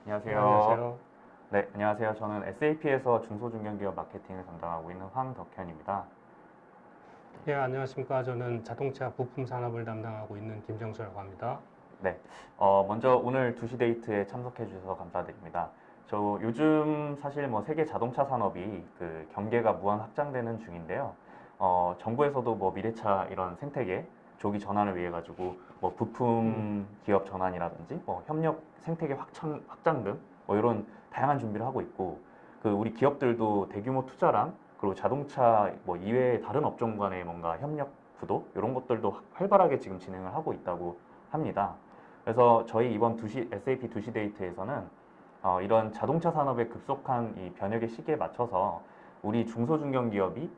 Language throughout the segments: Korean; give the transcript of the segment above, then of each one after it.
안녕하세요. 안녕하세요. 네, 안녕하세요. 저는 SAP에서 중소중견기업 마케팅을 담당하고 있는 황덕현입니다. 예, 안녕하십니까. 저는 자동차 부품 산업을 담당하고 있는 김정수라고 합니다. 네, 먼저 오늘 2시 데이트에 참석해 주셔서 감사드립니다. 저 요즘 사실 뭐 세계 자동차 산업이 그 경계가 무한 확장되는 중인데요. 정부에서도 뭐 미래차 이런 생태계 조기 전환을 위해 가지고 뭐 부품 기업 전환이라든지 뭐 협력 생태계 확장 등 뭐 이런 다양한 준비를 하고 있고 그 우리 기업들도 대규모 투자랑 그리고 자동차 뭐 이외의 다른 업종 간의 뭔가 협력 구도 이런 것들도 활발하게 지금 진행을 하고 있다고 합니다. 그래서 저희 이번 SAP 2시 데이트에서는 이런 자동차 산업의 급속한 이 변혁의 시기에 맞춰서 우리 중소중견기업이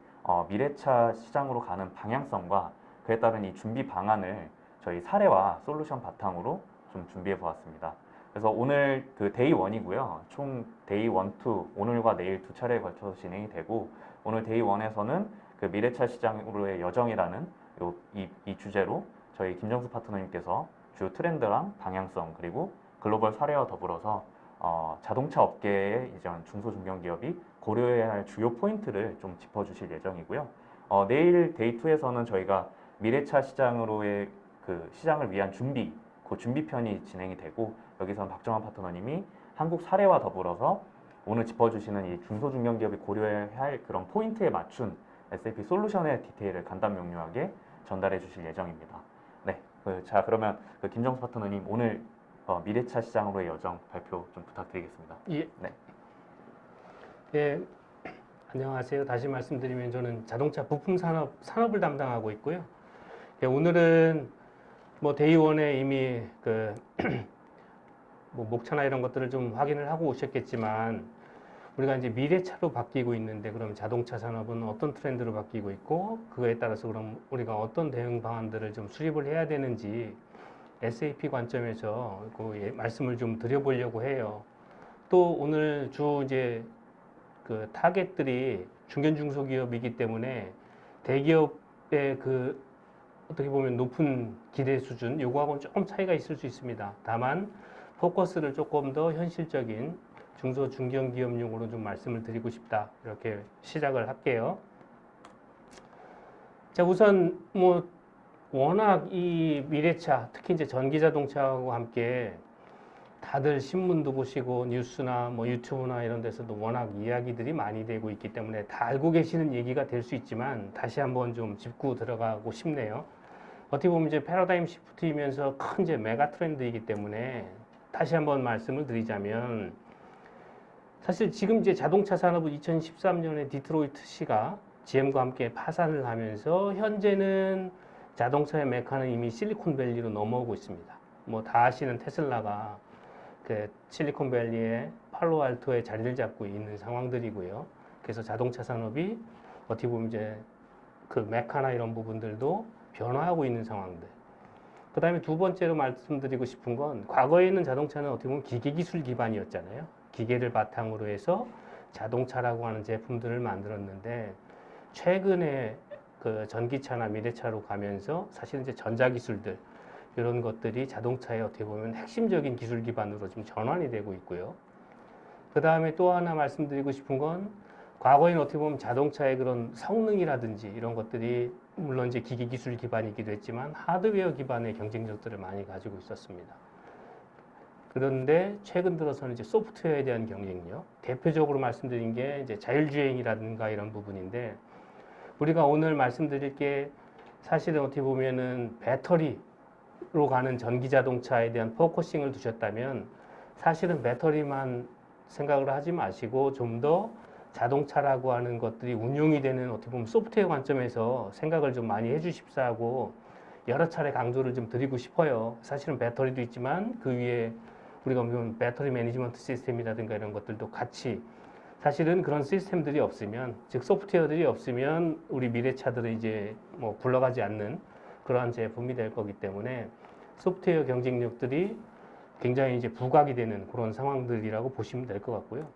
미래차 시장으로 가는 방향성과 그에 따른 이 준비 방안을 저희 사례와 솔루션 바탕으로 좀 준비해 보았습니다. 그래서 오늘 그 데이 1이고요. 총 데이 1, 2, 오늘과 내일 두 차례에 걸쳐서 진행이 되고 오늘 데이 1에서는 그 미래차 시장으로의 여정이라는 이 주제로 저희 김정수 파트너님께서 주 트렌드랑 방향성 그리고 글로벌 사례와 더불어서 자동차 업계의 이전 중소중견기업이 고려해야 할 주요 포인트를 좀 짚어주실 예정이고요. 내일 데이 2에서는 저희가 미래차 시장으로의 그 시장을 위한 준비, 그 준비편이 진행이 되고 여기서는 박정환 파트너님이 한국 사례와 더불어서 오늘 짚어주시는 이 중소중견기업이 고려해야 할 그런 포인트에 맞춘 SAP 솔루션의 디테일을 간단 명료하게 전달해 주실 예정입니다. 네, 자 그러면 김정수 파트너님 오늘 미래차 시장으로의 여정 발표 좀 부탁드리겠습니다. 예, 네, 예, 안녕하세요. 다시 말씀드리면 저는 자동차 부품 산업을 담당하고 있고요. 예, 오늘은 뭐 데이 1에 이미 그 뭐 목차나 이런 것들을 좀 확인을 하고 오셨겠지만 우리가 이제 미래차로 바뀌고 있는데 그럼 자동차 산업은 어떤 트렌드로 바뀌고 있고 그거에 따라서 그럼 우리가 어떤 대응 방안들을 좀 수립을 해야 되는지 SAP 관점에서 그 말씀을 좀 드려보려고 해요. 또 오늘 주 이제 그 타겟들이 중견 중소기업이기 때문에 대기업의 그 어떻게 보면 높은 기대 수준 요거하고는 조금 차이가 있을 수 있습니다. 다만 포커스를 조금 더 현실적인 중소 중견기업용으로 좀 말씀을 드리고 싶다. 이렇게 시작을 할게요. 자, 우선 뭐 워낙 이 미래차, 특히 이제 전기 자동차하고 함께 다들 신문도 보시고 뉴스나 뭐 유튜브나 이런 데서도 워낙 이야기들이 많이 되고 있기 때문에 다 알고 계시는 얘기가 될 수 있지만 다시 한번 좀 짚고 들어가고 싶네요. 어떻게 보면 이제 패러다임 시프트이면서 큰 이제 메가 트렌드이기 때문에 다시 한번 말씀을 드리자면 사실 지금 이제 자동차 산업은 2013년에 디트로이트시가 GM과 함께 파산을 하면서 현재는 자동차의 메카는 이미 실리콘밸리로 넘어오고 있습니다. 뭐 다 아시는 테슬라가 그 실리콘밸리의 팔로알토에 자리를 잡고 있는 상황들이고요. 그래서 자동차 산업이 어떻게 보면 이제 그 메카나 이런 부분들도 변화하고 있는 상황들. 그 다음에 두 번째로 말씀드리고 싶은 건 과거에는 자동차는 어떻게 보면 기계기술 기반이었잖아요. 기계를 바탕으로 해서 자동차라고 하는 제품들을 만들었는데 최근에 그 전기차나 미래차로 가면서 사실은 이제 전자기술들 이런 것들이 자동차의 어떻게 보면 핵심적인 기술 기반으로 좀 전환이 되고 있고요. 그 다음에 또 하나 말씀드리고 싶은 건 과거에는 어떻게 보면 자동차의 그런 성능이라든지 이런 것들이 물론 이제 기기 기술 기반이기도 했지만 하드웨어 기반의 경쟁력들을 많이 가지고 있었습니다. 그런데 최근 들어서는 이제 소프트웨어에 대한 경쟁력, 대표적으로 말씀드린 게 이제 자율주행이라든가 이런 부분인데 우리가 오늘 말씀드릴 게 사실은 어떻게 보면은 배터리로 가는 전기 자동차에 대한 포커싱을 두셨다면 사실은 배터리만 생각을 하지 마시고 좀 더 자동차라고 하는 것들이 운용이 되는 어떻게 보면 소프트웨어 관점에서 생각을 좀 많이 해주십사 하고 여러 차례 강조를 좀 드리고 싶어요. 사실은 배터리도 있지만 그 위에 우리가 보면 배터리 매니지먼트 시스템이라든가 이런 것들도 같이 사실은 그런 시스템들이 없으면 즉 소프트웨어들이 없으면 우리 미래차들은 이제 뭐 굴러가지 않는 그러한 제품이 될 거기 때문에 소프트웨어 경쟁력들이 굉장히 이제 부각이 되는 그런 상황들이라고 보시면 될 것 같고요.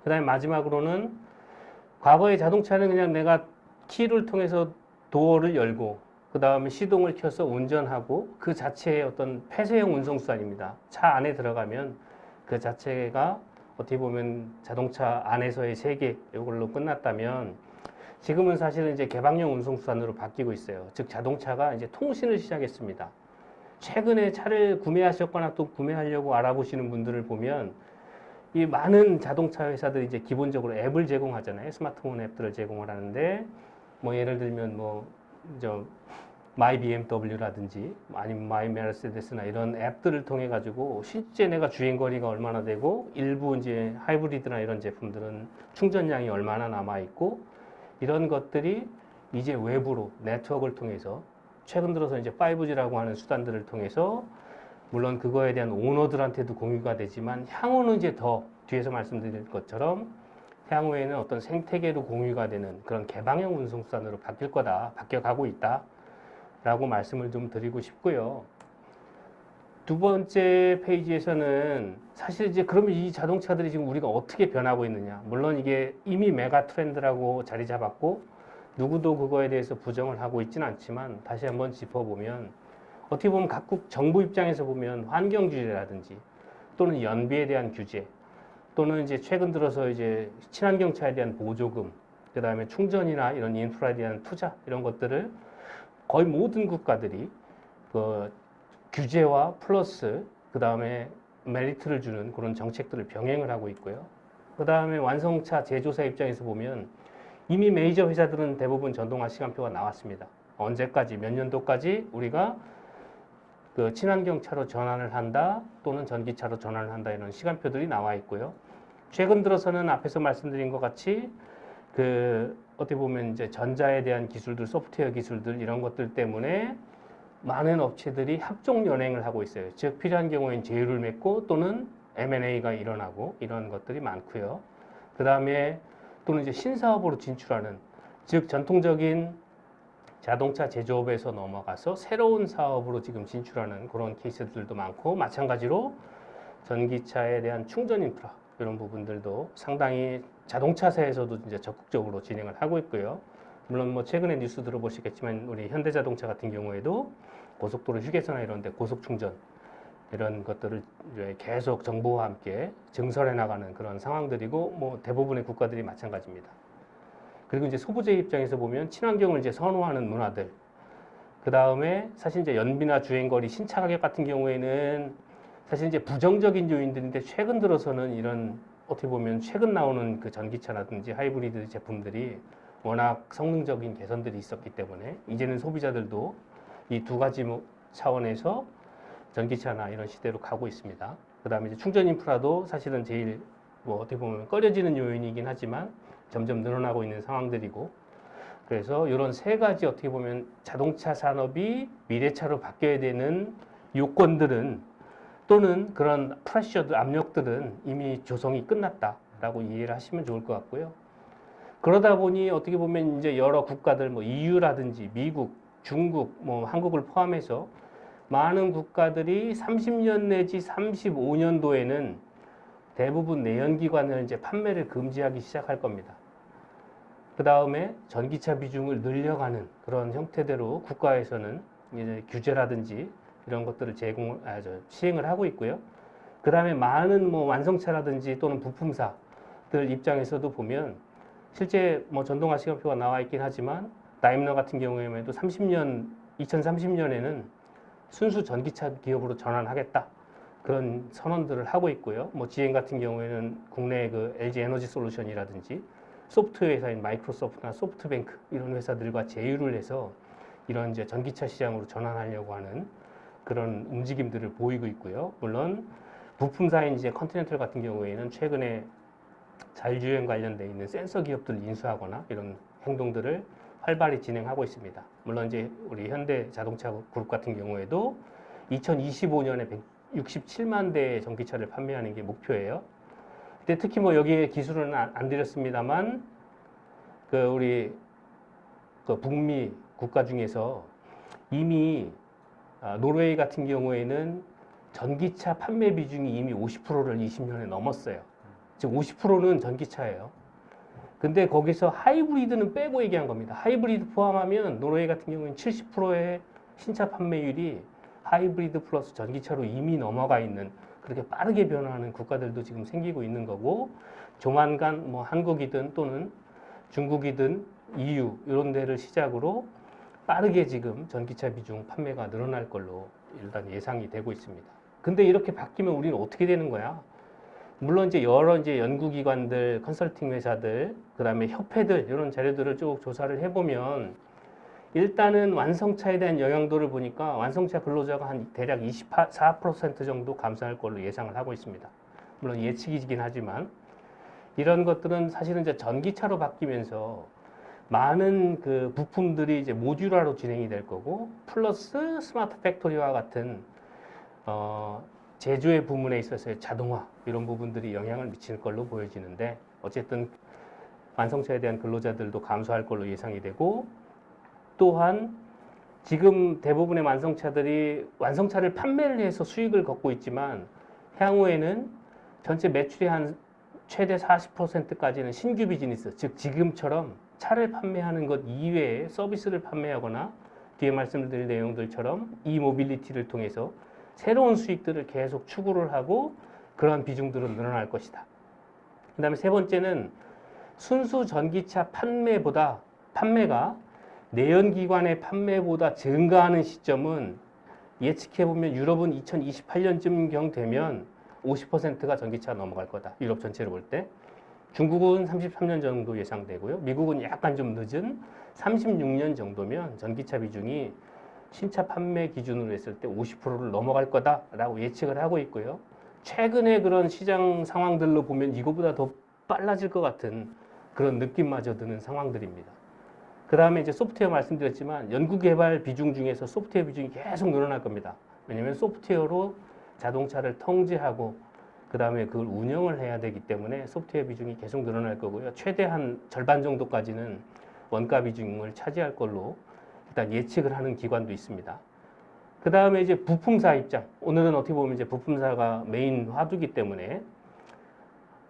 그 다음에 마지막으로는 과거의 자동차는 그냥 내가 키를 통해서 도어를 열고 그 다음에 시동을 켜서 운전하고 그 자체의 어떤 폐쇄형 운송수단입니다. 차 안에 들어가면 그 자체가 어떻게 보면 자동차 안에서의 세계 이걸로 끝났다면 지금은 사실은 이제 개방형 운송수단으로 바뀌고 있어요. 즉 자동차가 이제 통신을 시작했습니다. 최근에 차를 구매하셨거나 또 구매하려고 알아보시는 분들을 보면 이 많은 자동차 회사들이 이제 기본적으로 앱을 제공하잖아요. 스마트폰 앱들을 제공을 하는데 뭐 예를 들면 뭐저 마이 BMW라든지 아니면 마이 메르세데스나 이런 앱들을 통해 가지고 실제 내가 주행 거리가 얼마나 되고 일부 이제 하이브리드나 이런 제품들은 충전량이 얼마나 남아 있고 이런 것들이 이제 외부로 네트워크를 통해서 최근 들어서 이제 5G라고 하는 수단들을 통해서 물론 그거에 대한 오너들한테도 공유가 되지만 향후는 이제 더 뒤에서 말씀드릴 것처럼 향후에는 어떤 생태계로 공유가 되는 그런 개방형 운송수단으로 바뀔 거다, 바뀌어가고 있다 라고 말씀을 좀 드리고 싶고요. 두 번째 페이지에서는 사실 이제 그러면 이 자동차들이 지금 우리가 어떻게 변하고 있느냐. 물론 이게 이미 메가 트렌드라고 자리 잡았고 누구도 그거에 대해서 부정을 하고 있지는 않지만 다시 한번 짚어보면 어떻게 보면 각국 정부 입장에서 보면 환경 규제라든지 또는 연비에 대한 규제 또는 이제 최근 들어서 이제 친환경차에 대한 보조금 그 다음에 충전이나 이런 인프라에 대한 투자 이런 것들을 거의 모든 국가들이 그 규제와 플러스 그 다음에 메리트를 주는 그런 정책들을 병행을 하고 있고요. 그 다음에 완성차 제조사 입장에서 보면 이미 메이저 회사들은 대부분 전동화 시간표가 나왔습니다. 언제까지 몇 년도까지 우리가 그 친환경차로 전환을 한다 또는 전기차로 전환을 한다 이런 시간표들이 나와 있고요. 최근 들어서는 앞에서 말씀드린 것 같이 그 어떻게 보면 이제 전자에 대한 기술들, 소프트웨어 기술들 이런 것들 때문에 많은 업체들이 합종 연행을 하고 있어요. 즉 필요한 경우에는 제휴를 맺고 또는 M&A가 일어나고 이런 것들이 많고요. 그 다음에 또는 이제 신사업으로 진출하는 즉 전통적인 자동차 제조업에서 넘어가서 새로운 사업으로 지금 진출하는 그런 케이스들도 많고 마찬가지로 전기차에 대한 충전 인프라 이런 부분들도 상당히 자동차사에서도 이제 적극적으로 진행을 하고 있고요. 물론 뭐 최근에 뉴스 들어보시겠지만 우리 현대자동차 같은 경우에도 고속도로 휴게소나 이런 데 고속 충전 이런 것들을 이제 계속 정부와 함께 증설해 나가는 그런 상황들이고 뭐 대부분의 국가들이 마찬가지입니다. 그리고 이제 소비자 입장에서 보면 친환경을 이제 선호하는 문화들 그 다음에 사실 이제 연비나 주행거리 신차 가격 같은 경우에는 사실 이제 부정적인 요인들인데 최근 들어서는 이런 어떻게 보면 최근 나오는 그 전기차라든지 하이브리드 제품들이 워낙 성능적인 개선들이 있었기 때문에 이제는 소비자들도 이 두 가지 차원에서 전기차나 이런 시대로 가고 있습니다. 그 다음에 이제 충전 인프라도 사실은 제일 뭐 어떻게 보면 꺼려지는 요인이긴 하지만 점점 늘어나고 있는 상황들이고 그래서 이런 세 가지 어떻게 보면 자동차 산업이 미래차로 바뀌어야 되는 요건들은 또는 그런 프레셔들, 압력들은 이미 조성이 끝났다라고 이해를 하시면 좋을 것 같고요. 그러다 보니 어떻게 보면 이제 여러 국가들, 뭐 EU라든지 미국, 중국, 뭐 한국을 포함해서 많은 국가들이 30년 내지 35년도에는 대부분 내연기관을 이제 판매를 금지하기 시작할 겁니다. 그 다음에 전기차 비중을 늘려가는 그런 형태대로 국가에서는 이제 규제라든지 이런 것들을 시행을 하고 있고요. 그 다음에 많은 뭐 완성차라든지 또는 부품사들 입장에서도 보면 실제 뭐 전동화 시간표가 나와 있긴 하지만 다임러 같은 경우에도 2030년에는 순수 전기차 기업으로 전환하겠다. 그런 선언들을 하고 있고요. 뭐 GM 같은 경우에는 국내 그 LG 에너지 솔루션이라든지 소프트웨어 회사인 마이크로소프트나 소프트뱅크 이런 회사들과 제휴를 해서 이런 이제 전기차 시장으로 전환하려고 하는 그런 움직임들을 보이고 있고요. 물론 부품사인 이제 컨티넨탈 같은 경우에는 최근에 자율주행 관련돼 있는 센서 기업들을 인수하거나 이런 행동들을 활발히 진행하고 있습니다. 물론 이제 우리 현대 자동차 그룹 같은 경우에도 2025년에 167만 대의 전기차를 판매하는 게 목표예요. 근데 특히 뭐 여기에 기술은 안 드렸습니다만 그 우리 그 북미 국가 중에서 이미 노르웨이 같은 경우에는 전기차 판매 비중이 이미 50%를 20년에 넘었어요. 즉 50%는 전기차예요. 근데 거기서 하이브리드는 빼고 얘기한 겁니다. 하이브리드 포함하면 노르웨이 같은 경우에는 70%의 신차 판매율이 하이브리드 플러스 전기차로 이미 넘어가 있는 그렇게 빠르게 변화하는 국가들도 지금 생기고 있는 거고 조만간 뭐 한국이든 또는 중국이든 EU 이런 데를 시작으로 빠르게 지금 전기차 비중 판매가 늘어날 걸로 일단 예상이 되고 있습니다. 근데 이렇게 바뀌면 우리는 어떻게 되는 거야? 물론 이제 여러 이제 연구기관들, 컨설팅 회사들, 그다음에 협회들 이런 자료들을 쭉 조사를 해보면 일단은 완성차에 대한 영향도를 보니까 완성차 근로자가 한 대략 24% 정도 감소할 걸로 예상을 하고 있습니다. 물론 예측이긴 하지만 이런 것들은 사실은 이제 전기차로 바뀌면서 많은 그 부품들이 이제 모듈화로 진행이 될 거고 플러스 스마트 팩토리와 같은 제조의 부분에 있어서의 자동화 이런 부분들이 영향을 미칠 걸로 보여지는데 어쨌든 완성차에 대한 근로자들도 감소할 걸로 예상이 되고 또한 지금 대부분의 완성차들이 완성차를 판매를 해서 수익을 걷고 있지만 향후에는 전체 매출의 한 최대 40%까지는 신규 비즈니스, 즉 지금처럼 차를 판매하는 것 이외에 서비스를 판매하거나 뒤에 말씀드릴 내용들처럼 이 모빌리티를 통해서 새로운 수익들을 계속 추구를 하고 그러한 비중들은 늘어날 것이다. 그 다음에 세 번째는 순수 전기차 판매가 내연기관의 판매보다 증가하는 시점은 예측해보면 유럽은 2028년쯤경 되면 50%가 전기차 넘어갈 거다. 유럽 전체를 볼 때. 중국은 33년 정도 예상되고요. 미국은 약간 좀 늦은 36년 정도면 전기차 비중이 신차 판매 기준으로 했을 때 50%를 넘어갈 거다라고 예측을 하고 있고요. 최근에 그런 시장 상황들로 보면 이거보다 더 빨라질 것 같은 그런 느낌마저 드는 상황들입니다. 그 다음에 이제 소프트웨어 말씀드렸지만 연구개발 비중 중에서 소프트웨어 비중이 계속 늘어날 겁니다. 왜냐하면 소프트웨어로 자동차를 통제하고 그 다음에 그걸 운영을 해야 되기 때문에 소프트웨어 비중이 계속 늘어날 거고요. 최대한 절반 정도까지는 원가 비중을 차지할 걸로 일단 예측을 하는 기관도 있습니다. 그 다음에 이제 부품사 입장. 오늘은 어떻게 보면 이제 부품사가 메인 화두기 때문에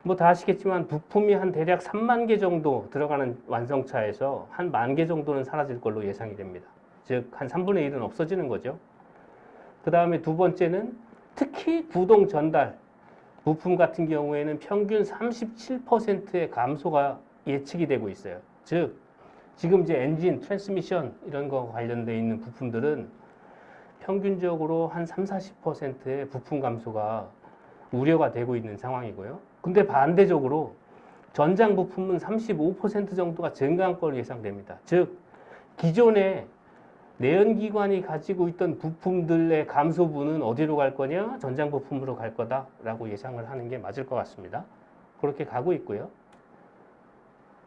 뭐 다 아시겠지만 부품이 한 대략 3만 개 정도 들어가는 완성차에서 한 1만 개 정도는 사라질 걸로 예상이 됩니다. 즉 한 3분의 1은 없어지는 거죠. 그 다음에 두 번째는 특히 구동 전달 부품 같은 경우에는 평균 37%의 감소가 예측이 되고 있어요. 즉 지금 이제 엔진, 트랜스미션 이런 거 관련돼 있는 부품들은 평균적으로 한 30-40%의 부품 감소가 우려가 되고 있는 상황이고요. 근데 반대적으로 전장 부품은 35% 정도가 증가할 걸로 예상됩니다. 즉 기존에 내연기관이 가지고 있던 부품들의 감소분은 어디로 갈 거냐? 전장 부품으로 갈 거다라고 예상을 하는 게 맞을 것 같습니다. 그렇게 가고 있고요.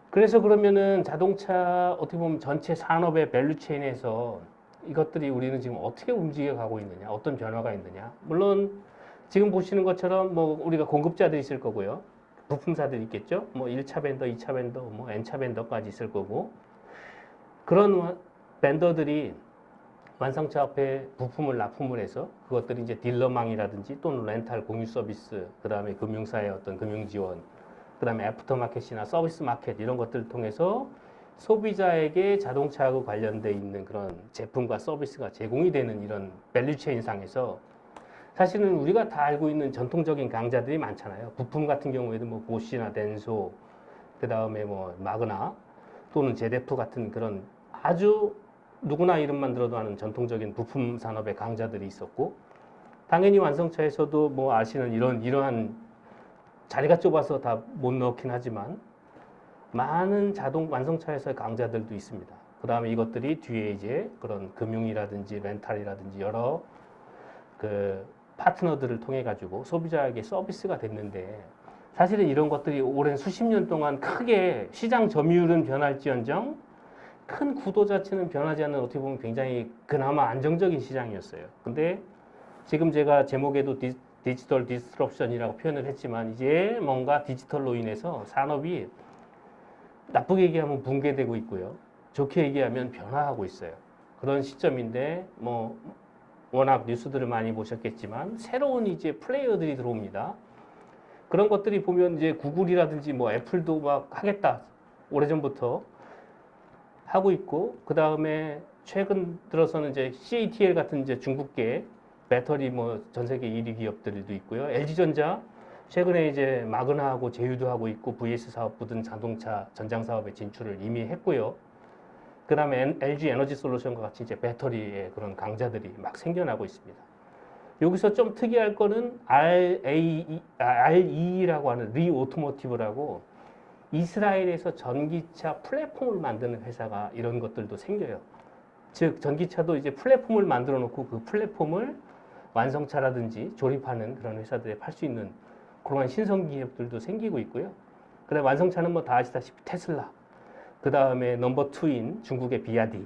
그래서 그러면은 자동차 어떻게 보면 전체 산업의 밸류체인에서 이것들이 우리는 지금 어떻게 움직여 가고 있느냐, 어떤 변화가 있느냐. 물론 지금 보시는 것처럼 뭐 우리가 공급자들이 있을 거고요. 부품사들이 있겠죠. 뭐 1차 벤더, 2차 벤더, 뭐 N차 벤더까지 있을 거고. 그런 벤더들이 완성차 앞에 부품을 납품을 해서 그것들이 이제 딜러망이라든지 또는 렌탈 공유 서비스, 그 다음에 금융사의 어떤 금융 지원, 그 다음에 애프터마켓이나 서비스 마켓 이런 것들을 통해서 소비자에게 자동차하고 관련돼 있는 그런 제품과 서비스가 제공이 되는 이런 밸류체인 상에서 사실은 우리가 다 알고 있는 전통적인 강자들이 많잖아요. 부품 같은 경우에도 뭐 보쉬나 덴소, 그 다음에 뭐 마그나 또는 제데프 같은 그런 아주 누구나 이름만 들어도 아는 전통적인 부품 산업의 강자들이 있었고 당연히 완성차에서도 뭐 아시는 이러한 자리가 좁아서 다 못 넣긴 하지만 많은 자동 완성차에서의 강자들도 있습니다. 그 다음에 이것들이 뒤에 이제 그런 금융이라든지 렌탈이라든지 여러 그 파트너들을 통해 가지고 소비자에게 서비스가 됐는데 사실은 이런 것들이 오랜 수십 년 동안 크게 시장 점유율은 변할지언정 큰 구도 자체는 변하지 않는 어떻게 보면 굉장히 그나마 안정적인 시장이었어요. 근데 지금 제가 제목에도 디지털 디스트럽션이라고 표현을 했지만 이제 뭔가 디지털로 인해서 산업이 나쁘게 얘기하면 붕괴되고 있고요. 좋게 얘기하면 변화하고 있어요. 그런 시점인데 뭐 워낙 뉴스들을 많이 보셨겠지만 새로운 이제 플레이어들이 들어옵니다. 그런 것들이 보면 이제 구글이라든지 뭐 애플도 막 하겠다. 오래전부터 하고 있고 그 다음에 최근 들어서는 이제 CATL 같은 이제 중국계 배터리 뭐 전 세계 1위 기업들도 있고요. LG전자 최근에 이제 마그나하고 제휴도 하고 있고 VS 사업부 등 자동차 전장 사업에 진출을 이미 했고요. 그다음에 LG 에너지 솔루션과 같이 이제 배터리의 그런 강자들이 막 생겨나고 있습니다. 여기서 좀 특이할 거는 RE라고 하는 리오토모티브라고 이스라엘에서 전기차 플랫폼을 만드는 회사가 이런 것들도 생겨요. 즉 전기차도 이제 플랫폼을 만들어 놓고 그 플랫폼을 완성차라든지 조립하는 그런 회사들에 팔 수 있는 그러한 신성 기업들도 생기고 있고요. 그다음 완성차는 뭐 다 아시다시피 테슬라, 그 다음에 넘버 투인 중국의 비아디,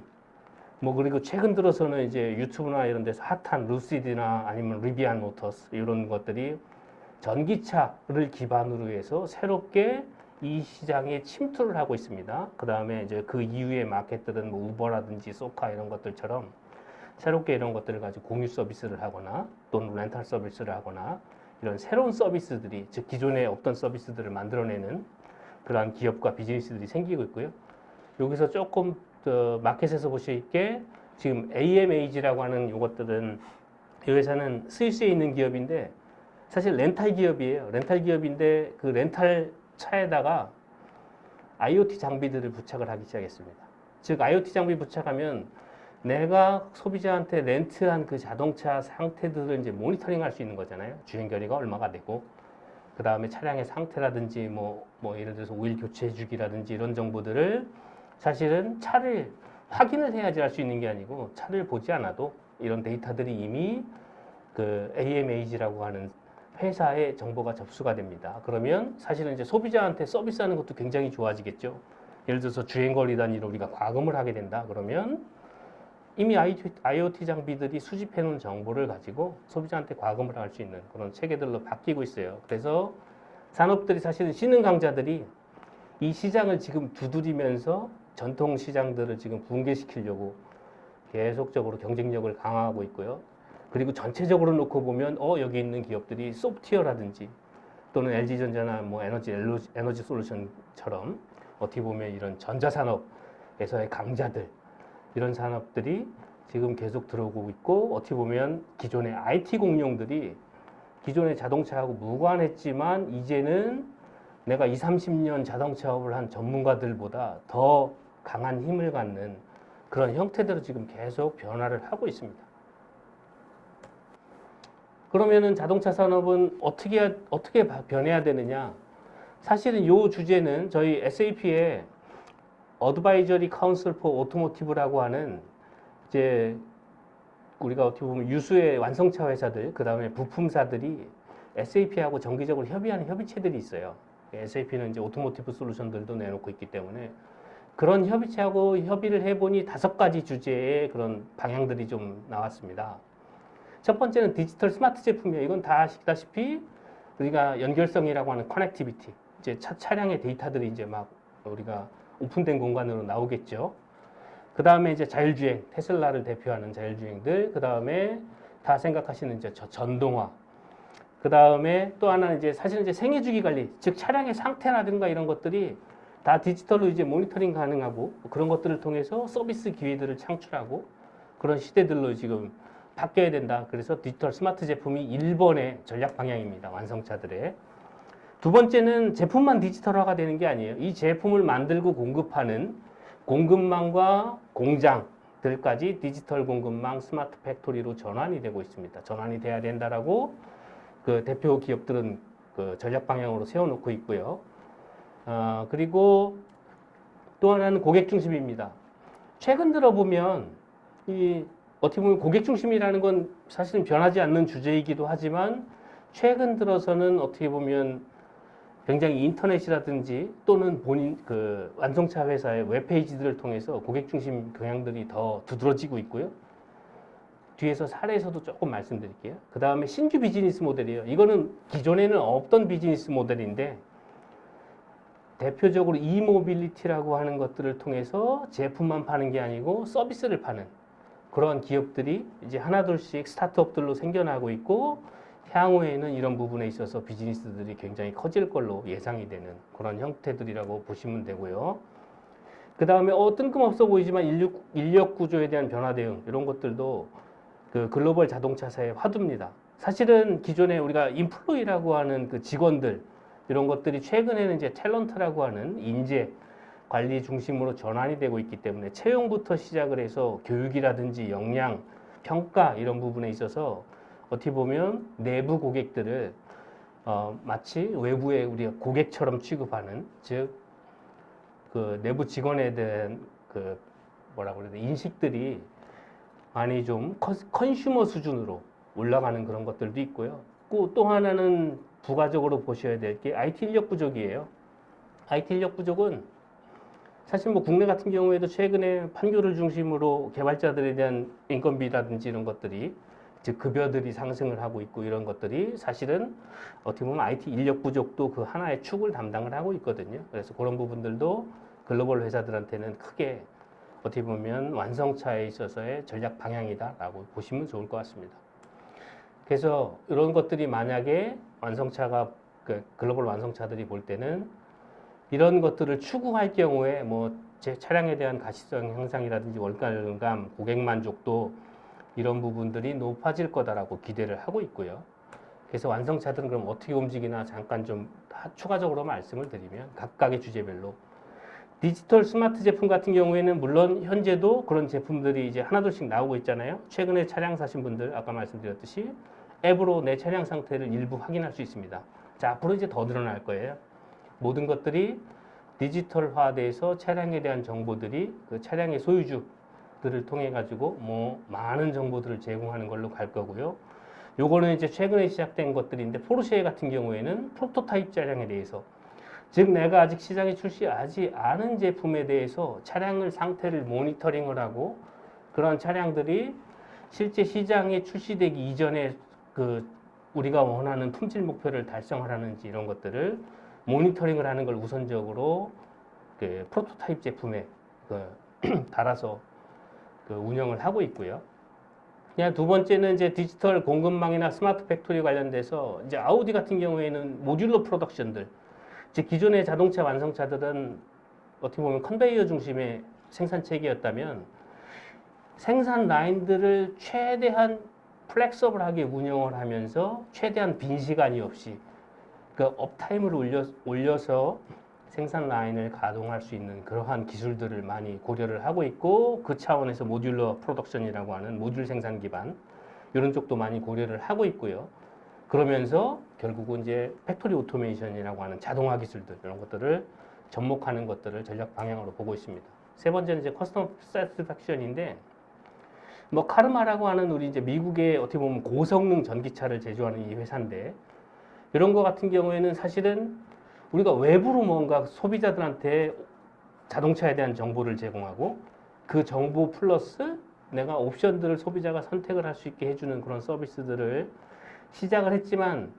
뭐 그리고 최근 들어서는 이제 유튜브나 이런 데서 핫한 루시드나 아니면 리비안 모터스 이런 것들이 전기차를 기반으로 해서 새롭게 이 시장에 침투를 하고 있습니다. 그 다음에 이제 그 이후의 마켓들은 뭐 우버라든지 소카 이런 것들처럼 새롭게 이런 것들을 가지고 공유 서비스를 하거나 또는 렌탈 서비스를 하거나 이런 새로운 서비스들이 즉 기존에 없던 서비스들을 만들어내는 그러한 기업과 비즈니스들이 생기고 있고요. 여기서 조금 마켓에서 보실 게 지금 AMAG라고 하는 이것들은 이 회사는 스위스에 있는 기업인데 사실 렌탈 기업이에요. 렌탈 기업인데 그 렌탈 차에다가 IoT 장비들을 부착을 하기 시작했습니다. 즉 IoT 장비 부착하면 내가 소비자한테 렌트한 그 자동차 상태들을 이제 모니터링할 수 있는 거잖아요. 주행 거리가 얼마가 되고 그 다음에 차량의 상태라든지 뭐 예를 들어서 오일 교체 주기라든지 이런 정보들을 사실은 차를 확인을 해야지 할 수 있는 게 아니고 차를 보지 않아도 이런 데이터들이 이미 그 AMAG라고 하는 회사의 정보가 접수가 됩니다. 그러면 사실은 이제 소비자한테 서비스하는 것도 굉장히 좋아지겠죠. 예를 들어서 주행거리 단위로 우리가 과금을 하게 된다. 그러면 이미 IoT 장비들이 수집해 놓은 정보를 가지고 소비자한테 과금을 할 수 있는 그런 체계들로 바뀌고 있어요. 그래서 산업들이 사실은 신흥 강자들이 이 시장을 지금 두드리면서 전통 시장들을 지금 붕괴시키려고 계속적으로 경쟁력을 강화하고 있고요. 그리고 전체적으로 놓고 보면 여기 있는 기업들이 소프트웨어라든지 또는 LG전자나 뭐 에너지 솔루션처럼 어떻게 보면 이런 전자산업에서의 강자들 이런 산업들이 지금 계속 들어오고 있고 어떻게 보면 기존의 IT 공룡들이 기존의 자동차하고 무관했지만 이제는 내가 20, 30년 자동차업을 한 전문가들보다 더 강한 힘을 갖는 그런 형태대로 지금 계속 변화를 하고 있습니다. 그러면은 자동차 산업은 어떻게 변해야 되느냐? 사실은 이 주제는 저희 SAP의 Advisory Council for Automotive라고 하는 이제 우리가 어떻게 보면 유수의 완성차 회사들, 그 다음에 부품사들이 SAP하고 정기적으로 협의하는 협의체들이 있어요. SAP는 이제 오토모티브 솔루션들도 내놓고 있기 때문에 그런 협의체하고 협의를 해보니 5가지 주제의 그런 방향들이 좀 나왔습니다. 첫 번째는 디지털 스마트 제품이에요. 이건 다 아시다시피 우리가 연결성이라고 하는 커넥티비티, 이제 차량의 데이터들이 이제 막 우리가 오픈된 공간으로 나오겠죠. 그 다음에 이제 자율주행, 테슬라를 대표하는 자율주행들, 그 다음에 다 생각하시는 이제 전동화, 그 다음에 또 하나는 이제 사실은 이제 생애주기 관리, 즉 차량의 상태라든가 이런 것들이 다 디지털로 이제 모니터링 가능하고 그런 것들을 통해서 서비스 기회들을 창출하고 그런 시대들로 지금 바뀌어야 된다. 그래서 디지털 스마트 제품이 1번의 전략 방향입니다. 완성차들의. 두 번째는 제품만 디지털화가 되는 게 아니에요. 이 제품을 만들고 공급하는 공급망과 공장들까지 디지털 공급망 스마트 팩토리로 전환이 되고 있습니다. 전환이 돼야 된다라고 그 대표 기업들은 그 전략 방향으로 세워놓고 있고요. 그리고 또 하나는 고객 중심입니다. 최근 들어 보면 이 어떻게 보면 고객 중심이라는 건 사실은 변하지 않는 주제이기도 하지만 최근 들어서는 어떻게 보면 굉장히 인터넷이라든지 또는 본인 그 완성차 회사의 웹페이지들을 통해서 고객 중심 경향들이 더 두드러지고 있고요. 뒤에서 사례에서도 조금 말씀드릴게요. 그 다음에 신규 비즈니스 모델이에요. 이거는 기존에는 없던 비즈니스 모델인데 대표적으로 이모빌리티라고 하는 것들을 통해서 제품만 파는 게 아니고 서비스를 파는 그런 기업들이 이제 하나둘씩 스타트업들로 생겨나고 있고 향후에는 이런 부분에 있어서 비즈니스들이 굉장히 커질 걸로 예상이 되는 그런 형태들이라고 보시면 되고요. 그 다음에 뜬금없어 보이지만 인력 구조에 대한 변화 대응 이런 것들도 그 글로벌 자동차사의 화두입니다. 사실은 기존에 우리가 인플로이라고 하는 그 직원들 이런 것들이 최근에는 이제 탤런트라고 하는 인재 관리 중심으로 전환이 되고 있기 때문에 채용부터 시작을 해서 교육이라든지 역량, 평가 이런 부분에 있어서 어떻게 보면 내부 고객들을 마치 외부의 우리가 고객처럼 취급하는 즉 그 내부 직원에 대한 그 뭐라고 그래야 돼 인식들이 많이 좀 컨슈머 수준으로 올라가는 그런 것들도 있고요. 또 하나는 부가적으로 보셔야 될 게 IT 인력 부족이에요. IT 인력 부족은 사실 뭐 국내 같은 경우에도 최근에 판교를 중심으로 개발자들에 대한 인건비라든지 이런 것들이 즉 급여들이 상승을 하고 있고 이런 것들이 사실은 어떻게 보면 IT 인력 부족도 그 하나의 축을 담당을 하고 있거든요. 그래서 그런 부분들도 글로벌 회사들한테는 크게 어떻게 보면 완성차에 있어서의 전략 방향이다라고 보시면 좋을 것 같습니다. 그래서 이런 것들이 만약에 완성차가 그 글로벌 완성차들이 볼 때는 이런 것들을 추구할 경우에 뭐 제 차량에 대한 가시성 향상이라든지 원가 절감, 고객 만족도 이런 부분들이 높아질 거다라고 기대를 하고 있고요. 그래서 완성차들은 그럼 어떻게 움직이나 잠깐 좀 추가적으로 말씀을 드리면 각각의 주제별로 디지털 스마트 제품 같은 경우에는 물론 현재도 그런 제품들이 이제 하나둘씩 나오고 있잖아요. 최근에 차량 사신 분들 아까 말씀드렸듯이 앱으로 내 차량 상태를 일부 확인할 수 있습니다. 자, 앞으로 이제 더 늘어날 거예요. 모든 것들이 디지털화돼서 차량에 대한 정보들이 그 차량의 소유주들을 통해 가지고 뭐 많은 정보들을 제공하는 걸로 갈 거고요. 요거는 이제 최근에 시작된 것들인데 포르쉐 같은 경우에는 프로토타입 차량에 대해서 즉 내가 아직 시장에 출시하지 않은 제품에 대해서 차량을 상태를 모니터링을 하고 그런 차량들이 실제 시장에 출시되기 이전에 그 우리가 원하는 품질 목표를 달성하라는지 이런 것들을 모니터링을 하는 걸 우선적으로 그 프로토타입 제품에 달아서 그 운영을 하고 있고요. 그냥 두 번째는 이제 디지털 공급망이나 스마트 팩토리 관련돼서 이제 아우디 같은 경우에는 모듈러 프로덕션들, 즉 기존의 자동차 완성차들은 어떻게 보면 컨베이어 중심의 생산 체계였다면 생산 라인들을 최대한 플렉서블하게 운영을 하면서 최대한 빈 시간이 없이 그 업타임을 올려서 생산 라인을 가동할 수 있는 그러한 기술들을 많이 고려를 하고 있고 그 차원에서 모듈러 프로덕션이라고 하는 모듈 생산 기반 이런 쪽도 많이 고려를 하고 있고요. 그러면서 결국은 이제 팩토리 오토메이션이라고 하는 자동화 기술들 이런 것들을 접목하는 것들을 전략 방향으로 보고 있습니다. 세 번째는 이제 커스터머 사티스팩션인데 뭐 카르마라고 하는 우리 이제 미국의 어떻게 보면 고성능 전기차를 제조하는 이 회사인데 이런 거 같은 경우에는 사실은 우리가 외부로 뭔가 소비자들한테 자동차에 대한 정보를 제공하고 그 정보 플러스 내가 옵션들을 소비자가 선택을 할 수 있게 해주는 그런 서비스들을 시작을 했지만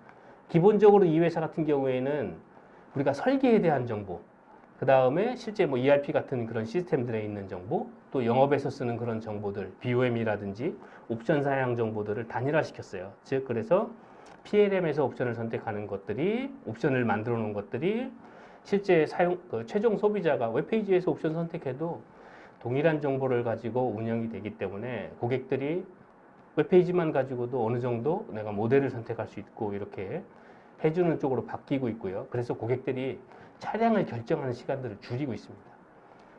기본적으로 이 회사 같은 경우에는 우리가 설계에 대한 정보 그 다음에 실제 뭐 ERP 같은 그런 시스템들에 있는 정보 또 영업에서 쓰는 그런 정보들 BOM이라든지 옵션 사양 정보들을 단일화시켰어요. 즉 그래서 PLM에서 옵션을 선택하는 것들이 옵션을 만들어 놓은 것들이 실제 최종 소비자가 웹페이지에서 옵션 선택해도 동일한 정보를 가지고 운영이 되기 때문에 고객들이 웹페이지만 가지고도 어느 정도 내가 모델을 선택할 수 있고 이렇게 해주는 쪽으로 바뀌고 있고요. 그래서 고객들이 차량을 결정하는 시간들을 줄이고 있습니다.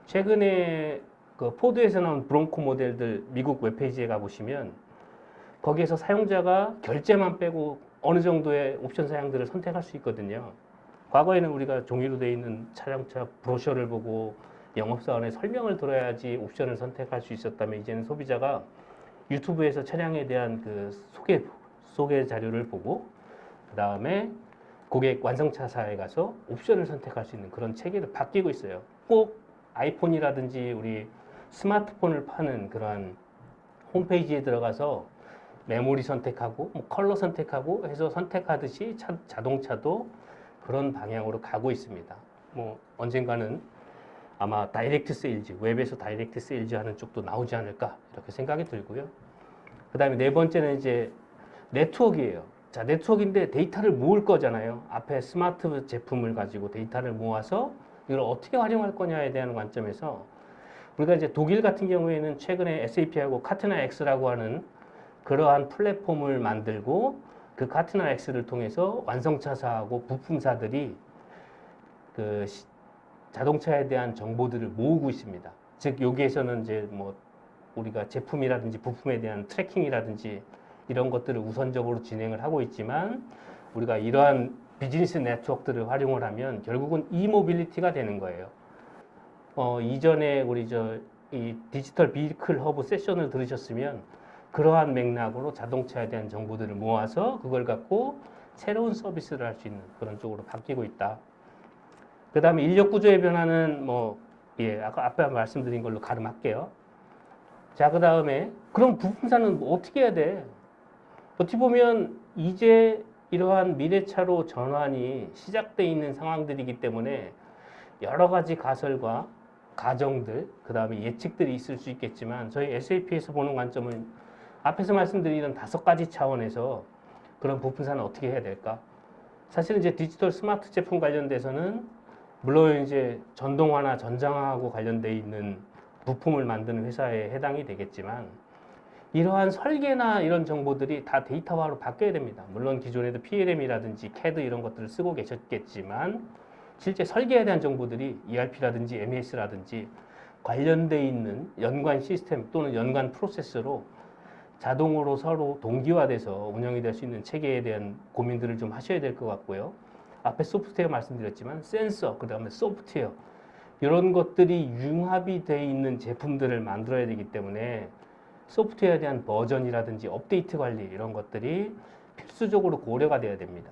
최근에 그 포드에서 나온 브론코 모델들 미국 웹페이지에 가보시면 거기에서 사용자가 결제만 빼고 어느 정도의 옵션 사양들을 선택할 수 있거든요. 과거에는 우리가 종이로 되어 있는 차량차 브로셔를 보고 영업사원의 설명을 들어야지 옵션을 선택할 수 있었다면 이제는 소비자가 유튜브에서 차량에 대한 그 소개 자료를 보고 그 다음에 고객 완성차사에 가서 옵션을 선택할 수 있는 그런 체계로 바뀌고 있어요. 꼭 아이폰이라든지 우리 스마트폰을 파는 그러한 홈페이지에 들어가서 메모리 선택하고 뭐 컬러 선택하고 해서 선택하듯이 자동차도 그런 방향으로 가고 있습니다. 뭐 언젠가는 아마 다이렉트 세일즈, 웹에서 다이렉트 세일즈 하는 쪽도 나오지 않을까 이렇게 생각이 들고요. 그 다음에 네 번째는 이제 네트워크예요. 자, 네트워크인데 데이터를 모을 거잖아요. 앞에 스마트 제품을 가지고 데이터를 모아서 이걸 어떻게 활용할 거냐에 대한 관점에서 우리가 이제 독일 같은 경우에는 최근에 SAP하고 카트나 X라고 하는 그러한 플랫폼을 만들고 그 카트나 X를 통해서 완성차사하고 부품사들이 그 자동차에 대한 정보들을 모으고 있습니다. 즉 여기에서는 이제 뭐 우리가 제품이라든지 부품에 대한 트래킹이라든지 이런 것들을 우선적으로 진행을 하고 있지만 우리가 이러한 비즈니스 네트워크들을 활용을 하면 결국은 이모빌리티가 되는 거예요. 이전에 우리 이 디지털 비클 허브 세션을 들으셨으면 그러한 맥락으로 자동차에 대한 정보들을 모아서 그걸 갖고 새로운 서비스를 할 수 있는 그런 쪽으로 바뀌고 있다. 그 다음에 인력 구조의 변화는 아까 앞에 말씀드린 걸로 가름할게요. 자, 그 다음에 그럼 부품사는 뭐 어떻게 해야 돼? 어떻게 보면 이제 이러한 미래차로 전환이 시작돼 있는 상황들이기 때문에 여러 가지 가설과 가정들, 그 다음에 예측들이 있을 수 있겠지만 저희 SAP에서 보는 관점은 앞에서 말씀드린 5가지 차원에서 그런 부품사는 어떻게 해야 될까? 사실은 이제 디지털 스마트 제품 관련돼서는 물론 이제 전동화나 전장화하고 관련돼 있는 부품을 만드는 회사에 해당이 되겠지만 이러한 설계나 이런 정보들이 다 데이터화로 바뀌어야 됩니다. 물론 기존에도 PLM이라든지 CAD 이런 것들을 쓰고 계셨겠지만 실제 설계에 대한 정보들이 ERP라든지 MES라든지 관련돼 있는 연관 시스템 또는 연관 프로세스로 자동으로 서로 동기화돼서 운영이 될 수 있는 체계에 대한 고민들을 좀 하셔야 될 것 같고요. 앞에 소프트웨어 말씀드렸지만 센서, 그 다음에 소프트웨어 이런 것들이 융합이 되어 있는 제품들을 만들어야 되기 때문에 소프트웨어에 대한 버전이라든지 업데이트 관리 이런 것들이 필수적으로 고려가 돼야 됩니다.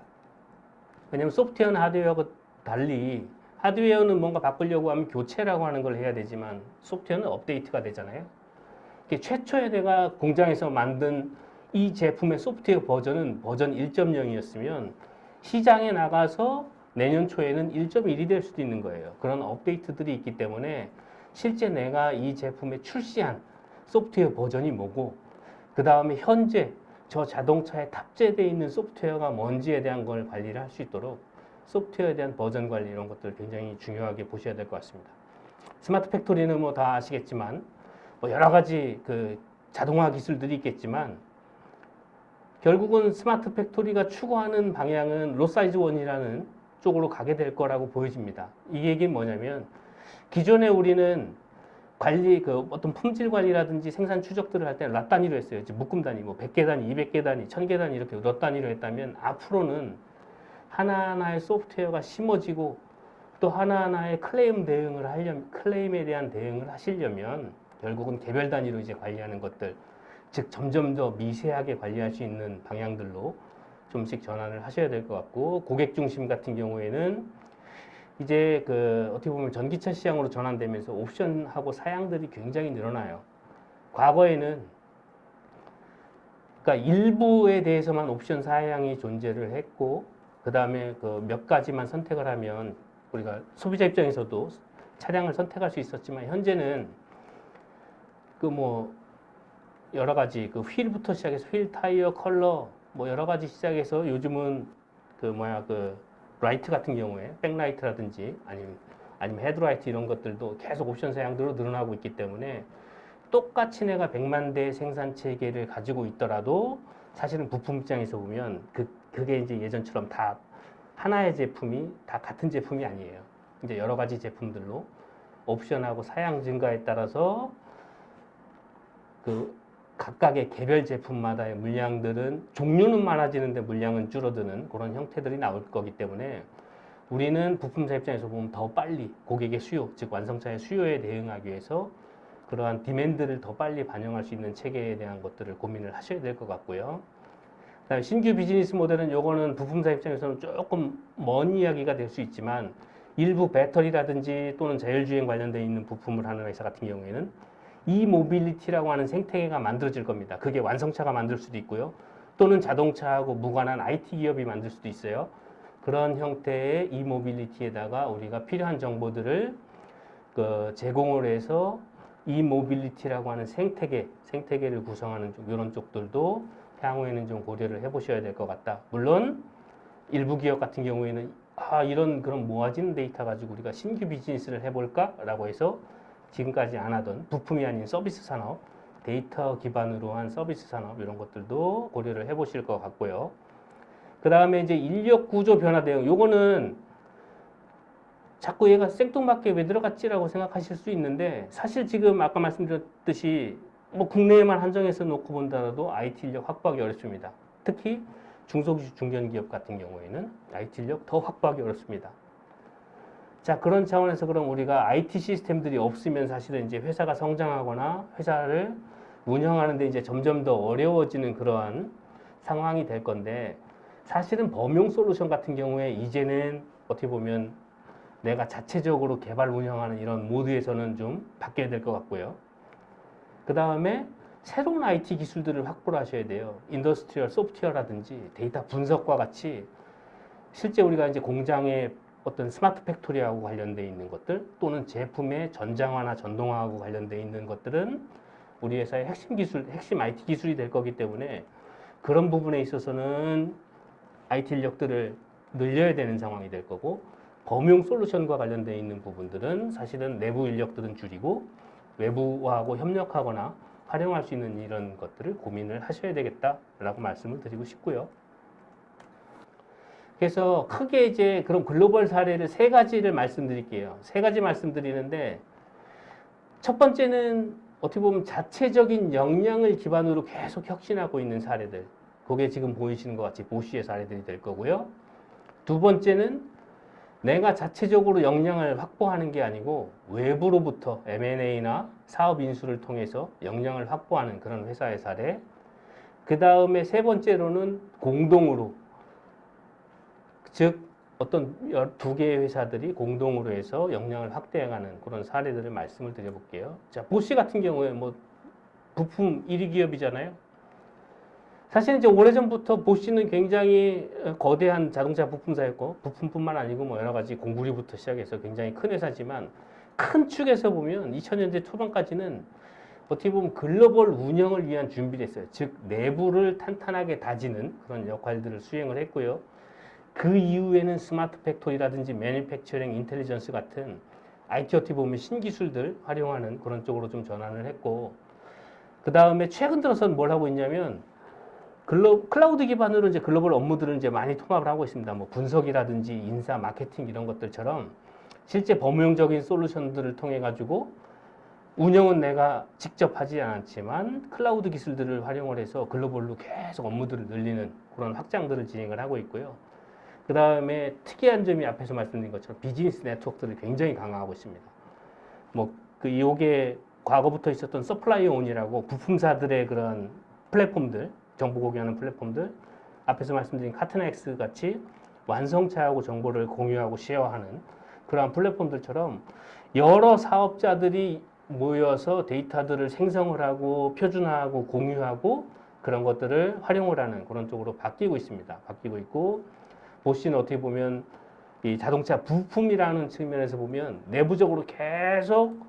왜냐하면 소프트웨어는 하드웨어하고 달리 하드웨어는 뭔가 바꾸려고 하면 교체라고 하는 걸 해야 되지만 소프트웨어는 업데이트가 되잖아요. 최초에 내가 공장에서 만든 이 제품의 소프트웨어 버전은 버전 1.0이었으면 시장에 나가서 내년 초에는 1.1이 될 수도 있는 거예요. 그런 업데이트들이 있기 때문에 실제 내가 이 제품에 출시한 소프트웨어 버전이 뭐고 그 다음에 현재 저 자동차에 탑재되어 있는 소프트웨어가 뭔지에 대한 걸 관리를 할 수 있도록 소프트웨어에 대한 버전 관리 이런 것들 굉장히 중요하게 보셔야 될 것 같습니다. 스마트 팩토리는 뭐 다 아시겠지만 여러 가지 그 자동화 기술들이 있겠지만 결국은 스마트 팩토리가 추구하는 방향은 로사이즈 원이라는 쪽으로 가게 될 거라고 보여집니다. 이 얘기는 뭐냐면 기존에 우리는 관리 어떤 품질 관리라든지 생산 추적들을 할 때 랏 단위로 했어요. 묶음 단위, 100개 단위, 200개 단위, 1000개 단위 이렇게 럿 단위로 했다면 앞으로는 하나하나의 소프트웨어가 심어지고 또 하나하나의 클레임에 대한 대응을 하시려면 결국은 개별 단위로 이제 관리하는 것들, 즉 점점 더 미세하게 관리할 수 있는 방향들로 좀씩 전환을 하셔야 될 것 같고 고객 중심 같은 경우에는 이제 어떻게 보면 전기차 시장으로 전환되면서 옵션하고 사양들이 굉장히 늘어나요. 과거에는 그러니까 일부에 대해서만 옵션 사양이 존재를 했고 그 다음에 몇 가지만 선택을 하면 우리가 소비자 입장에서도 차량을 선택할 수 있었지만 현재는 여러 가지 휠부터 시작해서 휠, 타이어, 컬러 여러 가지 시작해서 요즘은 라이트 같은 경우에 백라이트라든지 아니면 헤드라이트 이런 것들도 계속 옵션 사양들로 늘어나고 있기 때문에 똑같이 내가 100만 대 생산 체계를 가지고 있더라도 사실은 부품 입장에서 보면 그게 이제 예전처럼 다 하나의 제품이 다 같은 제품이 아니에요. 이제 여러 가지 제품들로 옵션하고 사양 증가에 따라서 각각의 개별 제품마다의 물량들은 종류는 많아지는데 물량은 줄어드는 그런 형태들이 나올 거기 때문에 우리는 부품사 입장에서 보면 더 빨리 고객의 수요, 즉 완성차의 수요에 대응하기 위해서 그러한 디맨드를 더 빨리 반영할 수 있는 체계에 대한 것들을 고민을 하셔야 될 것 같고요. 그다음에 신규 비즈니스 모델은 요거는 부품사 입장에서는 조금 먼 이야기가 될 수 있지만 일부 배터리라든지 또는 자율주행 관련되어 있는 부품을 하는 회사 같은 경우에는 이모빌리티라고 하는 생태계가 만들어질 겁니다. 그게 완성차가 만들 수도 있고요. 또는 자동차하고 무관한 IT 기업이 만들 수도 있어요. 그런 형태의 이모빌리티에다가 우리가 필요한 정보들을 제공을 해서 이모빌리티라고 하는 생태계를 구성하는 이런 쪽들도 향후에는 좀 고려를 해보셔야 될 것 같다. 물론 일부 기업 같은 경우에는 이런 그런 모아진 데이터 가지고 우리가 신규 비즈니스를 해볼까라고 해서 지금까지 안 하던 부품이 아닌 서비스 산업, 데이터 기반으로 한 서비스 산업 이런 것들도 고려를 해보실 것 같고요. 그 다음에 이제 인력 구조 변화 대응. 요거는 자꾸 얘가 생뚱맞게 왜 들어갔지라고 생각하실 수 있는데 사실 지금 아까 말씀드렸듯이 뭐 국내에만 한정해서 놓고 본다라도 IT 인력 확보하기 어렵습니다. 특히 중소기업 중견기업 같은 경우에는 IT 인력 더 확보하기 어렵습니다. 자, 그런 차원에서 그럼 우리가 IT 시스템들이 없으면 사실은 이제 회사가 성장하거나 회사를 운영하는데 이제 점점 더 어려워지는 그러한 상황이 될 건데 사실은 범용 솔루션 같은 경우에 이제는 어떻게 보면 내가 자체적으로 개발 운영하는 이런 모드에서는 좀 바뀌어야 될 것 같고요. 그 다음에 새로운 IT 기술들을 확보를 하셔야 돼요. 인더스트리얼 소프트웨어라든지 데이터 분석과 같이 실제 우리가 이제 공장의 어떤 스마트 팩토리하고 관련돼 있는 것들 또는 제품의 전장화나 전동화하고 관련돼 있는 것들은 우리 회사의 핵심 기술, 핵심 IT 기술이 될 거기 때문에 그런 부분에 있어서는 IT 인력들을 늘려야 되는 상황이 될 거고 범용 솔루션과 관련돼 있는 부분들은 사실은 내부 인력들은 줄이고 외부하고 협력하거나 활용할 수 있는 이런 것들을 고민을 하셔야 되겠다라고 말씀을 드리고 싶고요. 그래서 크게 이제 그런 글로벌 사례를 세 가지를 말씀드릴게요. 세 가지 말씀드리는데 첫 번째는 어떻게 보면 자체적인 역량을 기반으로 계속 혁신하고 있는 사례들. 그게 지금 보이시는 것 같이 보쉬의 사례들이 될 거고요. 두 번째는 내가 자체적으로 역량을 확보하는 게 아니고 외부로부터 M&A나 사업 인수를 통해서 역량을 확보하는 그런 회사의 사례. 그 다음에 세 번째로는 공동으로, 즉 어떤 두 개의 회사들이 공동으로 해서 역량을 확대해가는 그런 사례들을 말씀을 드려볼게요. 자, 보쉬 같은 경우에 뭐 부품 1위 기업이잖아요. 사실 이제 오래전부터 보쉬는 굉장히 거대한 자동차 부품사였고 부품뿐만 아니고 뭐 여러 가지 공구리부터 시작해서 굉장히 큰 회사지만 큰 축에서 보면 2000년대 초반까지는 어떻게 보면 글로벌 운영을 위한 준비를 했어요. 즉 내부를 탄탄하게 다지는 그런 역할들을 수행을 했고요. 그 이후에는 스마트 팩토리라든지 매니팩처링 인텔리전스 같은 IT 어떻게 보면 신기술들 활용하는 그런 쪽으로 좀 전환을 했고 그 다음에 최근 들어서는 뭘 하고 있냐면 클라우드 기반으로 이제 글로벌 업무들을 이제 많이 통합을 하고 있습니다. 뭐 분석이라든지 인사, 마케팅 이런 것들처럼 실제 범용적인 솔루션들을 통해 가지고 운영은 내가 직접 하지 않았지만 클라우드 기술들을 활용을 해서 글로벌로 계속 업무들을 늘리는 그런 확장들을 진행을 하고 있고요. 그 다음에 특이한 점이 앞에서 말씀드린 것처럼 비즈니스 네트워크들을 굉장히 강화하고 있습니다. 뭐 그 요게 과거부터 있었던 서플라이 온이라고 부품사들의 그런 플랫폼들 정보 공유하는 플랫폼들 앞에서 말씀드린 카트넥스 같이 완성차하고 정보를 공유하고 쉐어하는 그러한 플랫폼들처럼 여러 사업자들이 모여서 데이터들을 생성을 하고 표준화하고 공유하고 그런 것들을 활용을 하는 그런 쪽으로 바뀌고 있습니다. 바뀌고 있고 보쉬는 어떻게 보면 이 자동차 부품이라는 측면에서 보면 내부적으로 계속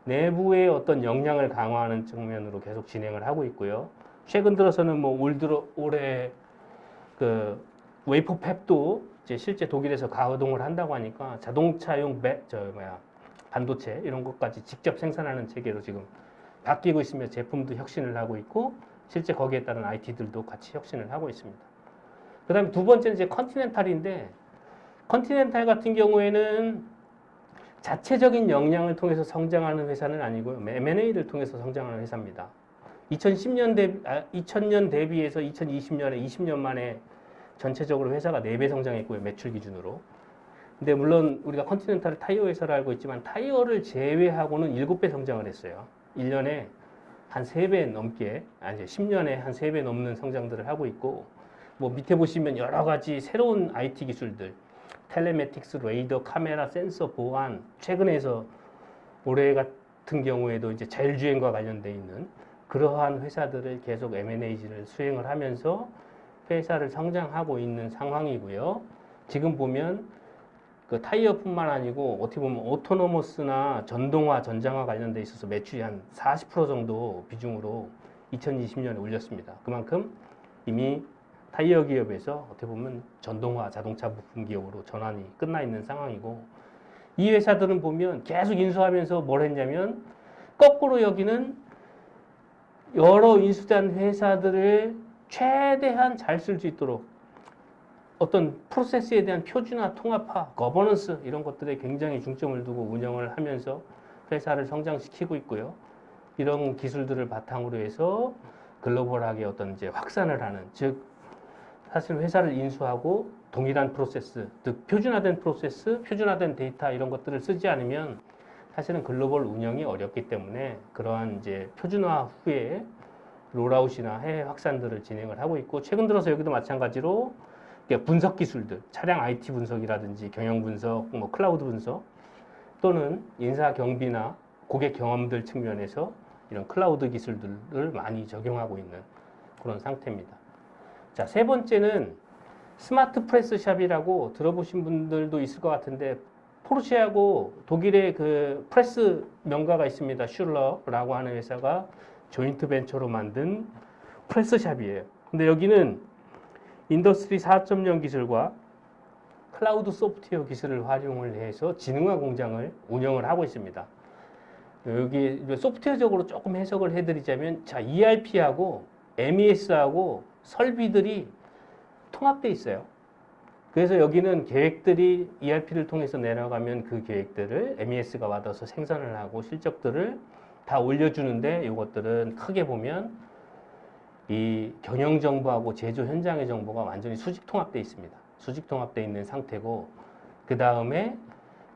내부의 어떤 역량을 강화하는 측면으로 계속 진행을 하고 있고요. 최근 들어서는 뭐 올해 그 웨이퍼팹도 이제 실제 독일에서 가동을 한다고 하니까 자동차용 반도체 이런 것까지 직접 생산하는 체계로 지금 바뀌고 있으며 제품도 혁신을 하고 있고 실제 거기에 따른 IT들도 같이 혁신을 하고 있습니다. 그 다음에 두 번째는 이제 컨티넨탈인데 컨티넨탈 같은 경우에는 자체적인 역량을 통해서 성장하는 회사는 아니고요. M&A를 통해서 성장하는 회사입니다. 2000년 대비해서 2020년에 20년 만에 전체적으로 회사가 4배 성장했고요. 매출 기준으로. 근데 물론 우리가 컨티넨탈을 타이어 회사를 알고 있지만 타이어를 제외하고는 7배 성장을 했어요. 1년에 한 3배 넘게, 아니 10년에 한 3배 넘는 성장들을 하고 있고 뭐 밑에 보시면 여러 가지 새로운 IT 기술들 텔레매틱스, 레이더, 카메라, 센서, 보안 최근에서 올해 같은 경우에도 이제 자율주행과 관련돼 있는 그러한 회사들을 계속 M&A를 수행을 하면서 회사를 성장하고 있는 상황이고요. 지금 보면 그 타이어뿐만 아니고 어떻게 보면 오토노머스나 전동화, 전장화 관련돼 있어서 매출이 한 40% 정도 비중으로 2020년에 올렸습니다. 그만큼 이미 타이어 기업에서 어떻게 보면 전동화 자동차 부품 기업으로 전환이 끝나 있는 상황이고, 이 회사들은 보면 계속 인수하면서 뭘 했냐면 거꾸로 여기는 여러 인수된 회사들을 최대한 잘 쓸 수 있도록 어떤 프로세스에 대한 표준화, 통합화, 거버넌스 이런 것들에 굉장히 중점을 두고 운영을 하면서 회사를 성장시키고 있고요. 이런 기술들을 바탕으로 해서 글로벌하게 어떤 이제 확산을 하는, 즉 사실 회사를 인수하고 동일한 프로세스, 즉 표준화된 프로세스, 표준화된 데이터 이런 것들을 쓰지 않으면 사실은 글로벌 운영이 어렵기 때문에 그러한 이제 표준화 후에 롤아웃이나 해외 확산들을 진행을 하고 있고, 최근 들어서 여기도 마찬가지로 분석 기술들, 차량 IT 분석이라든지 경영 분석, 뭐 클라우드 분석 또는 인사 경비나 고객 경험들 측면에서 이런 클라우드 기술들을 많이 적용하고 있는 그런 상태입니다. 자, 세 번째는 스마트 프레스 샵이라고 들어보신 분들도 있을 것 같은데, 포르쉐하고 독일의 그 프레스 명가가 있습니다. 슐러라고 하는 회사가 조인트 벤처로 만든 프레스 샵이에요. 근데 여기는 인더스트리 4.0 기술과 클라우드 소프트웨어 기술을 활용을 해서 지능화 공장을 운영을 하고 있습니다. 여기 소프트웨어적으로 조금 해석을 해드리자면, 자, ERP하고 MES하고 설비들이 통합되어 있어요. 그래서 여기는 계획들이 ERP를 통해서 내려가면 그 계획들을 MES가 받아서 생산을 하고 실적들을 다 올려주는데, 이것들은 크게 보면 이 경영 정보하고 제조 현장의 정보가 완전히 수직 통합되어 있습니다. 수직 통합되어 있는 상태고, 그 다음에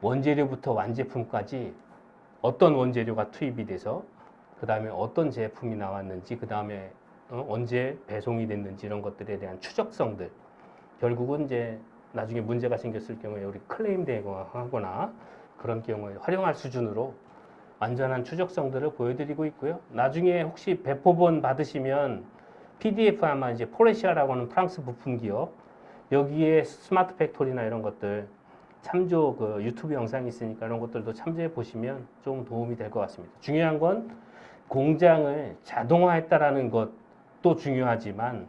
원재료부터 완제품까지 어떤 원재료가 투입이 돼서 그 다음에 어떤 제품이 나왔는지, 그 다음에 언제 배송이 됐는지 이런 것들에 대한 추적성들, 결국은 이제 나중에 문제가 생겼을 경우에 우리 클레임 대행하거나 그런 경우에 활용할 수준으로 완전한 추적성들을 보여드리고 있고요. 나중에 혹시 배포본 받으시면 PDF 아마 이제 포레시아라고 하는 프랑스 부품 기업, 여기에 스마트 팩토리나 이런 것들 참조 그 유튜브 영상이 있으니까 이런 것들도 참조해 보시면 좀 도움이 될 것 같습니다. 중요한 건 공장을 자동화했다라는 것도 중요하지만,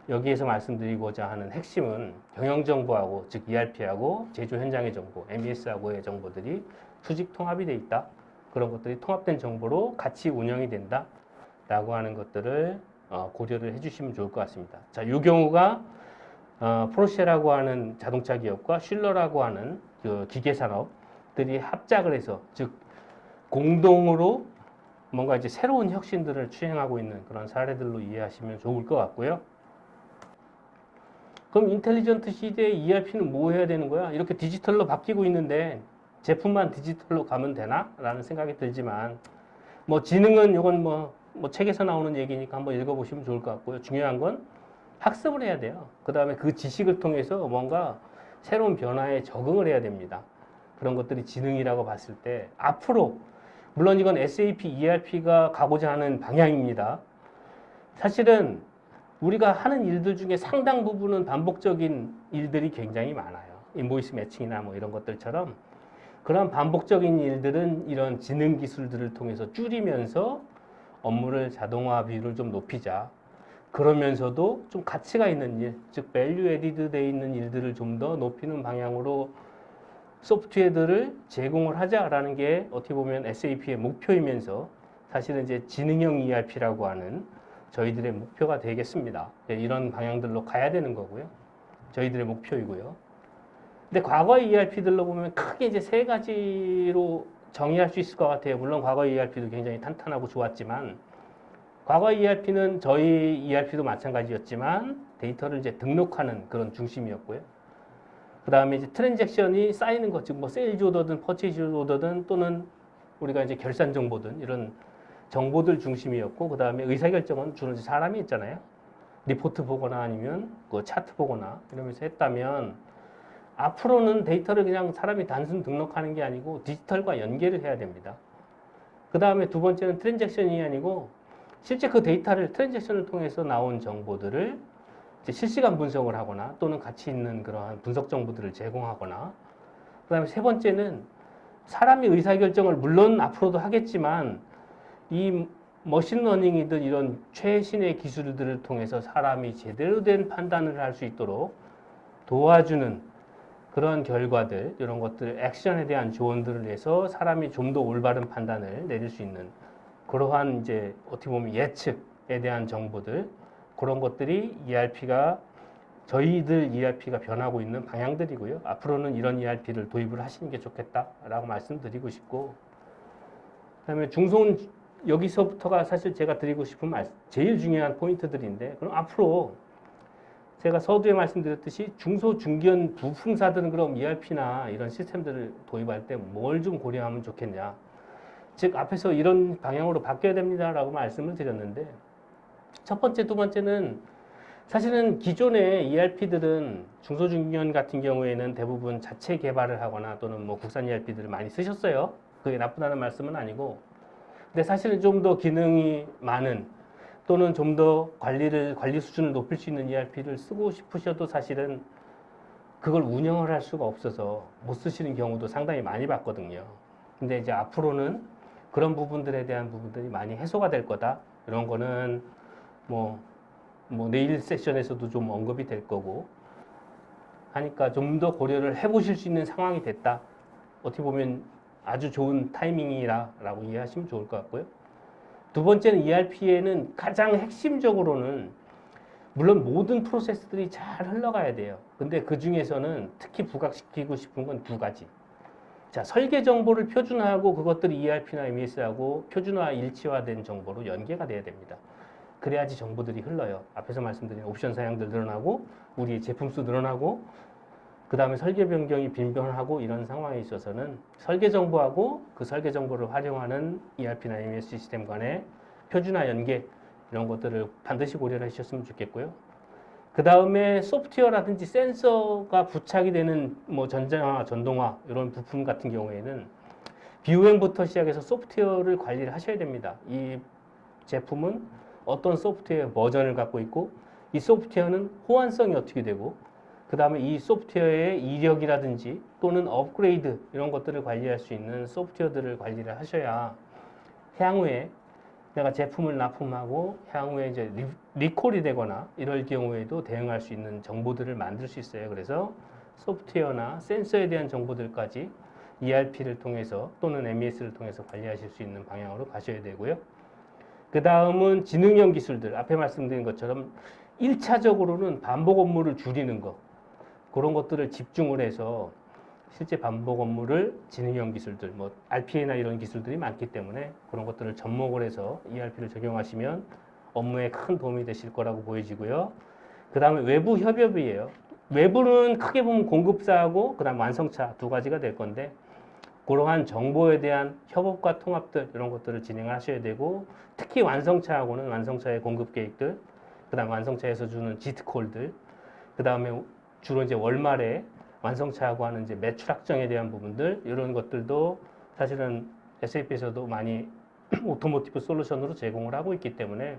여기에서 말씀드리고자 하는 핵심은 경영정보하고, 즉 ERP하고 제조 현장의 정보, MES하고의 정보들이 수직 통합이 돼 있다. 그런 것들이 통합된 정보로 같이 운영이 된다. 라고 하는 것들을 고려를 해주시면 좋을 것 같습니다. 자, 이 경우가 포르쉐라고 하는 자동차 기업과 슐러라고 하는 그 기계 산업들이 합작을 해서, 즉 공동으로 뭔가 이제 새로운 혁신들을 추행하고 있는 그런 사례들로 이해하시면 좋을 것 같고요. 그럼 인텔리전트 시대의 ERP는 뭐 해야 되는 거야? 이렇게 디지털로 바뀌고 있는데 제품만 디지털로 가면 되나? 라는 생각이 들지만, 뭐 지능은 이건 뭐 책에서 나오는 얘기니까 한번 읽어보시면 좋을 것 같고요. 중요한 건 학습을 해야 돼요. 그 다음에 그 지식을 통해서 뭔가 새로운 변화에 적응을 해야 됩니다. 그런 것들이 지능이라고 봤을 때, 앞으로 물론 이건 SAP ERP가 가고자 하는 방향입니다. 사실은 우리가 하는 일들 중에 상당 부분은 반복적인 일들이 굉장히 많아요. 인보이스 매칭이나 뭐 이런 것들처럼 그런 반복적인 일들은 이런 지능 기술들을 통해서 줄이면서 업무를 자동화 비율을 좀 높이자. 그러면서도 좀 가치가 있는 일, 즉 밸류 에디드 돼 있는 일들을 좀 더 높이는 방향으로 소프트웨어들을 제공을 하자라는 게 어떻게 보면 SAP의 목표이면서, 사실은 이제 지능형 ERP라고 하는 저희들의 목표가 되겠습니다. 이런 방향들로 가야 되는 거고요. 저희들의 목표이고요. 근데 과거의 ERP들로 보면 크게 이제 세 가지로 정의할 수 있을 것 같아요. 물론 과거의 ERP도 굉장히 탄탄하고 좋았지만, 과거의 ERP는 저희 ERP도 마찬가지였지만 데이터를 이제 등록하는 그런 중심이었고요. 그 다음에 이제 트랜잭션이 쌓이는 것, 즉 뭐 세일즈 오더든 퍼체이즈 오더든 또는 우리가 이제 결산 정보든 이런 정보들 중심이었고, 그 다음에 의사결정은 주로 사람이 했잖아요. 리포트 보거나 아니면 그 차트 보거나 이러면서 했다면, 앞으로는 데이터를 그냥 사람이 단순 등록하는 게 아니고 디지털과 연계를 해야 됩니다. 그 다음에 두 번째는 트랜잭션이 아니고 실제 그 데이터를 트랜잭션을 통해서 나온 정보들을 이제 실시간 분석을 하거나 또는 가치 있는 그러한 분석 정보들을 제공하거나, 그 다음에 세 번째는 사람이 의사결정을 물론 앞으로도 하겠지만 이 머신러닝이든 이런 최신의 기술들을 통해서 사람이 제대로 된 판단을 할 수 있도록 도와주는 그런 결과들, 이런 것들, 액션에 대한 조언들을 해서 사람이 좀 더 올바른 판단을 내릴 수 있는 그러한 이제 어떻게 보면 예측에 대한 정보들, 그런 것들이 ERP가 저희들 ERP가 변하고 있는 방향들이고요. 앞으로는 이런 ERP를 도입을 하시는 게 좋겠다라고 말씀드리고 싶고, 그다음에 중소는 여기서부터가 사실 제가 드리고 싶은 제일 중요한 포인트들인데, 그럼 앞으로 제가 서두에 말씀드렸듯이 중소 중견 부품사들은 그럼 ERP나 이런 시스템들을 도입할 때 뭘 좀 고려하면 좋겠냐? 즉 앞에서 이런 방향으로 바뀌어야 됩니다라고 말씀을 드렸는데, 첫 번째, 두 번째는 사실은 기존의 ERP들은 중소중견 같은 경우에는 대부분 자체 개발을 하거나 또는 뭐 국산 ERP들을 많이 쓰셨어요. 그게 나쁘다는 말씀은 아니고, 근데 사실은 좀 더 기능이 많은 또는 좀 더 관리 수준을 높일 수 있는 ERP를 쓰고 싶으셔도 사실은 그걸 운영을 할 수가 없어서 못 쓰시는 경우도 상당히 많이 봤거든요. 근데 이제 앞으로는 그런 부분들에 대한 부분들이 많이 해소가 될 거다. 이런 거는 뭐 내일 세션에서도 좀 언급이 될 거고 하니까 좀 더 고려를 해보실 수 있는 상황이 됐다. 어떻게 보면 아주 좋은 타이밍이라고 이해하시면 좋을 것 같고요. 두 번째는 ERP에는 가장 핵심적으로는 물론 모든 프로세스들이 잘 흘러가야 돼요. 근데 그 중에서는 특히 부각시키고 싶은 건 두 가지. 자, 설계 정보를 표준화하고 그것들이 ERP나 MES하고 표준화 일치화된 정보로 연계가 돼야 됩니다. 그래야지 정보들이 흘러요. 앞에서 말씀드린 옵션 사양들 늘어나고 우리의 제품 수 늘어나고 그 다음에 설계 변경이 빈번하고 이런 상황에 있어서는 설계 정보하고 그 설계 정보를 활용하는 ERP나 MES 시스템 간의 표준화 연계 이런 것들을 반드시 고려를 하셨으면 좋겠고요. 그 다음에 소프트웨어라든지 센서가 부착이 되는 뭐 전자화, 전동화 이런 부품 같은 경우에는 비유행부터 시작해서 소프트웨어를 관리를 하셔야 됩니다. 이 제품은 어떤 소프트웨어 버전을 갖고 있고 이 소프트웨어는 호환성이 어떻게 되고 그 다음에 이 소프트웨어의 이력이라든지 또는 업그레이드 이런 것들을 관리할 수 있는 소프트웨어들을 관리를 하셔야 향후에 내가 제품을 납품하고 향후에 이제 리콜이 되거나 이럴 경우에도 대응할 수 있는 정보들을 만들 수 있어요. 그래서 소프트웨어나 센서에 대한 정보들까지 ERP를 통해서 또는 MES를 통해서 관리하실 수 있는 방향으로 가셔야 되고요. 그 다음은 지능형 기술들, 앞에 말씀드린 것처럼 1차적으로는 반복 업무를 줄이는 것, 그런 것들을 집중을 해서 실제 반복 업무를 지능형 기술들, 뭐 RPA나 이런 기술들이 많기 때문에 그런 것들을 접목을 해서 ERP를 적용하시면 업무에 큰 도움이 되실 거라고 보여지고요. 그 다음에 외부 협업이에요. 외부는 크게 보면 공급사하고 그 다음 완성차 두 가지가 될 건데 그러한 정보에 대한 협업과 통합들 이런 것들을 진행하셔야 되고 특히 완성차하고는 완성차의 공급 계획들, 그 다음 완성차에서 주는 지트콜들, 그 다음에 주로 이제 월말에 완성차하고 하는 이제 매출 확정에 대한 부분들 이런 것들도 사실은 SAP에서도 많이 오토모티브 솔루션으로 제공을 하고 있기 때문에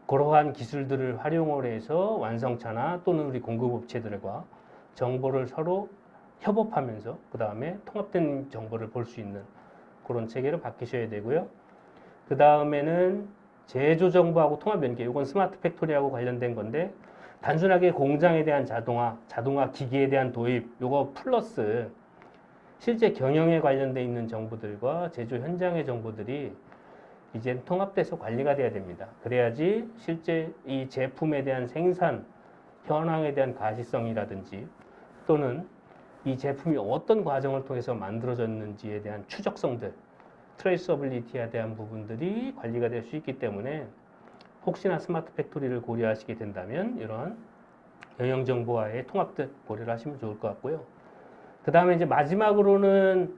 그러한 기술들을 활용을 해서 완성차나 또는 우리 공급업체들과 정보를 서로 협업하면서 그 다음에 통합된 정보를 볼 수 있는 그런 체계로 바뀌셔야 되고요. 그 다음에는 제조 정보하고 통합 연계, 이건 스마트 팩토리하고 관련된 건데 단순하게 공장에 대한 자동화 기기에 대한 도입, 요거 플러스 실제 경영에 관련돼 있는 정보들과 제조 현장의 정보들이 이제 통합돼서 관리가 돼야 됩니다. 그래야지 실제 이 제품에 대한 생산 현황에 대한 가시성이라든지 또는 이 제품이 어떤 과정을 통해서 만들어졌는지에 대한 추적성들, 트레이서빌리티에 대한 부분들이 관리가 될 수 있기 때문에 혹시나 스마트 팩토리를 고려하시게 된다면 이런 영역 정보와의 통합들 고려를 하시면 좋을 것 같고요. 그 다음에 이제 마지막으로는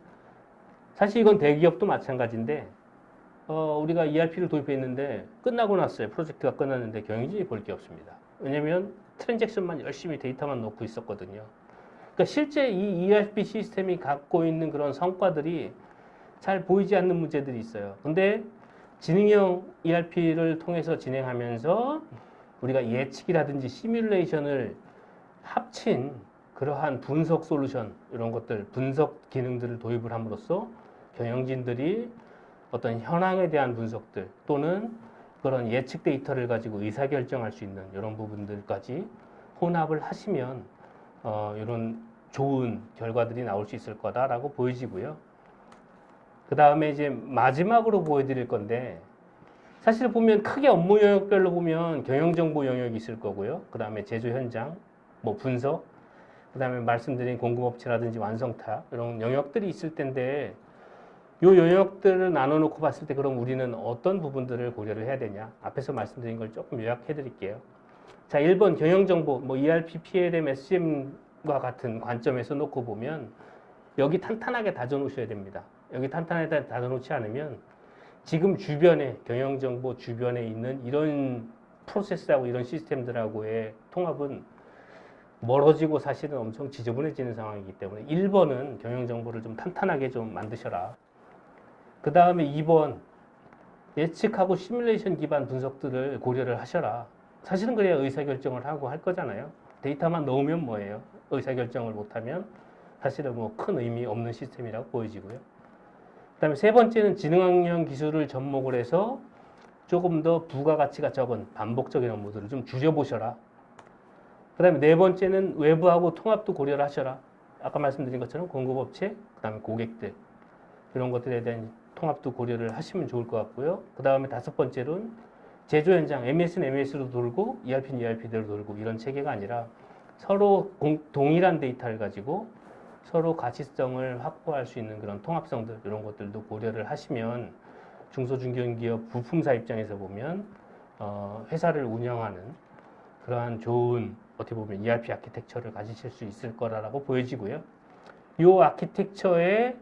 사실 이건 대기업도 마찬가지인데 우리가 ERP를 도입했는데 끝나고 났어요. 프로젝트가 끝났는데 경영진이 볼 게 없습니다. 왜냐면 트랜잭션만 열심히 데이터만 놓고 있었거든요. 그러니까 실제 이 ERP 시스템이 갖고 있는 그런 성과들이 잘 보이지 않는 문제들이 있어요. 근데 지능형 ERP를 통해서 진행하면서 우리가 예측이라든지 시뮬레이션을 합친 그러한 분석 솔루션 이런 것들 분석 기능들을 도입을 함으로써 경영진들이 어떤 현황에 대한 분석들 또는 그런 예측 데이터를 가지고 의사결정할 수 있는 이런 부분들까지 혼합을 하시면 이런 좋은 결과들이 나올 수 있을 거다라고 보여지고요. 그 다음에 이제 마지막으로 보여드릴 건데 사실 보면 크게 업무 영역별로 보면 경영정보 영역이 있을 거고요. 그 다음에 제조 현장, 뭐 분석, 그 다음에 말씀드린 공급업체라든지 완성타 이런 영역들이 있을 텐데 이 영역들을 나눠놓고 봤을 때 그럼 우리는 어떤 부분들을 고려를 해야 되냐? 앞에서 말씀드린 걸 조금 요약해 드릴게요. 자, 1번 경영정보, 뭐 ERP, PLM, SCM과 같은 관점에서 놓고 보면 여기 탄탄하게 다져놓으셔야 됩니다. 여기 탄탄하게 다져놓지 않으면 지금 주변에 경영정보 주변에 있는 이런 프로세스하고 이런 시스템들하고의 통합은 멀어지고 사실은 엄청 지저분해지는 상황이기 때문에 1번은 경영정보를 좀 탄탄하게 좀 만드셔라. 그 다음에 2번 예측하고 시뮬레이션 기반 분석들을 고려를 하셔라. 사실은 그래야 의사결정을 하고 할 거잖아요. 데이터만 넣으면 뭐예요? 의사결정을 못하면 사실은 뭐 큰 의미 없는 시스템이라고 보여지고요. 그 다음에 세 번째는 지능학령 기술을 접목을 해서 조금 더 부가가치가 적은 반복적인 업무들을 좀 줄여보셔라. 그 다음에 네 번째는 외부하고 통합도 고려를 하셔라. 아까 말씀드린 것처럼 공급업체, 그 다음에 고객들 이런 것들에 대한 통합도 고려를 하시면 좋을 것 같고요. 그 다음에 다섯 번째로는 제조 현장, MS는 MS로 돌고 ERP는 ERP대로 돌고 이런 체계가 아니라 서로 동일한 데이터를 가지고 서로 가치성을 확보할 수 있는 그런 통합성들 이런 것들도 고려를 하시면 중소중견기업 부품사 입장에서 보면 회사를 운영하는 그러한 좋은 어떻게 보면 ERP 아키텍처를 가지실 수 있을 거라고 보여지고요. 이 아키텍처에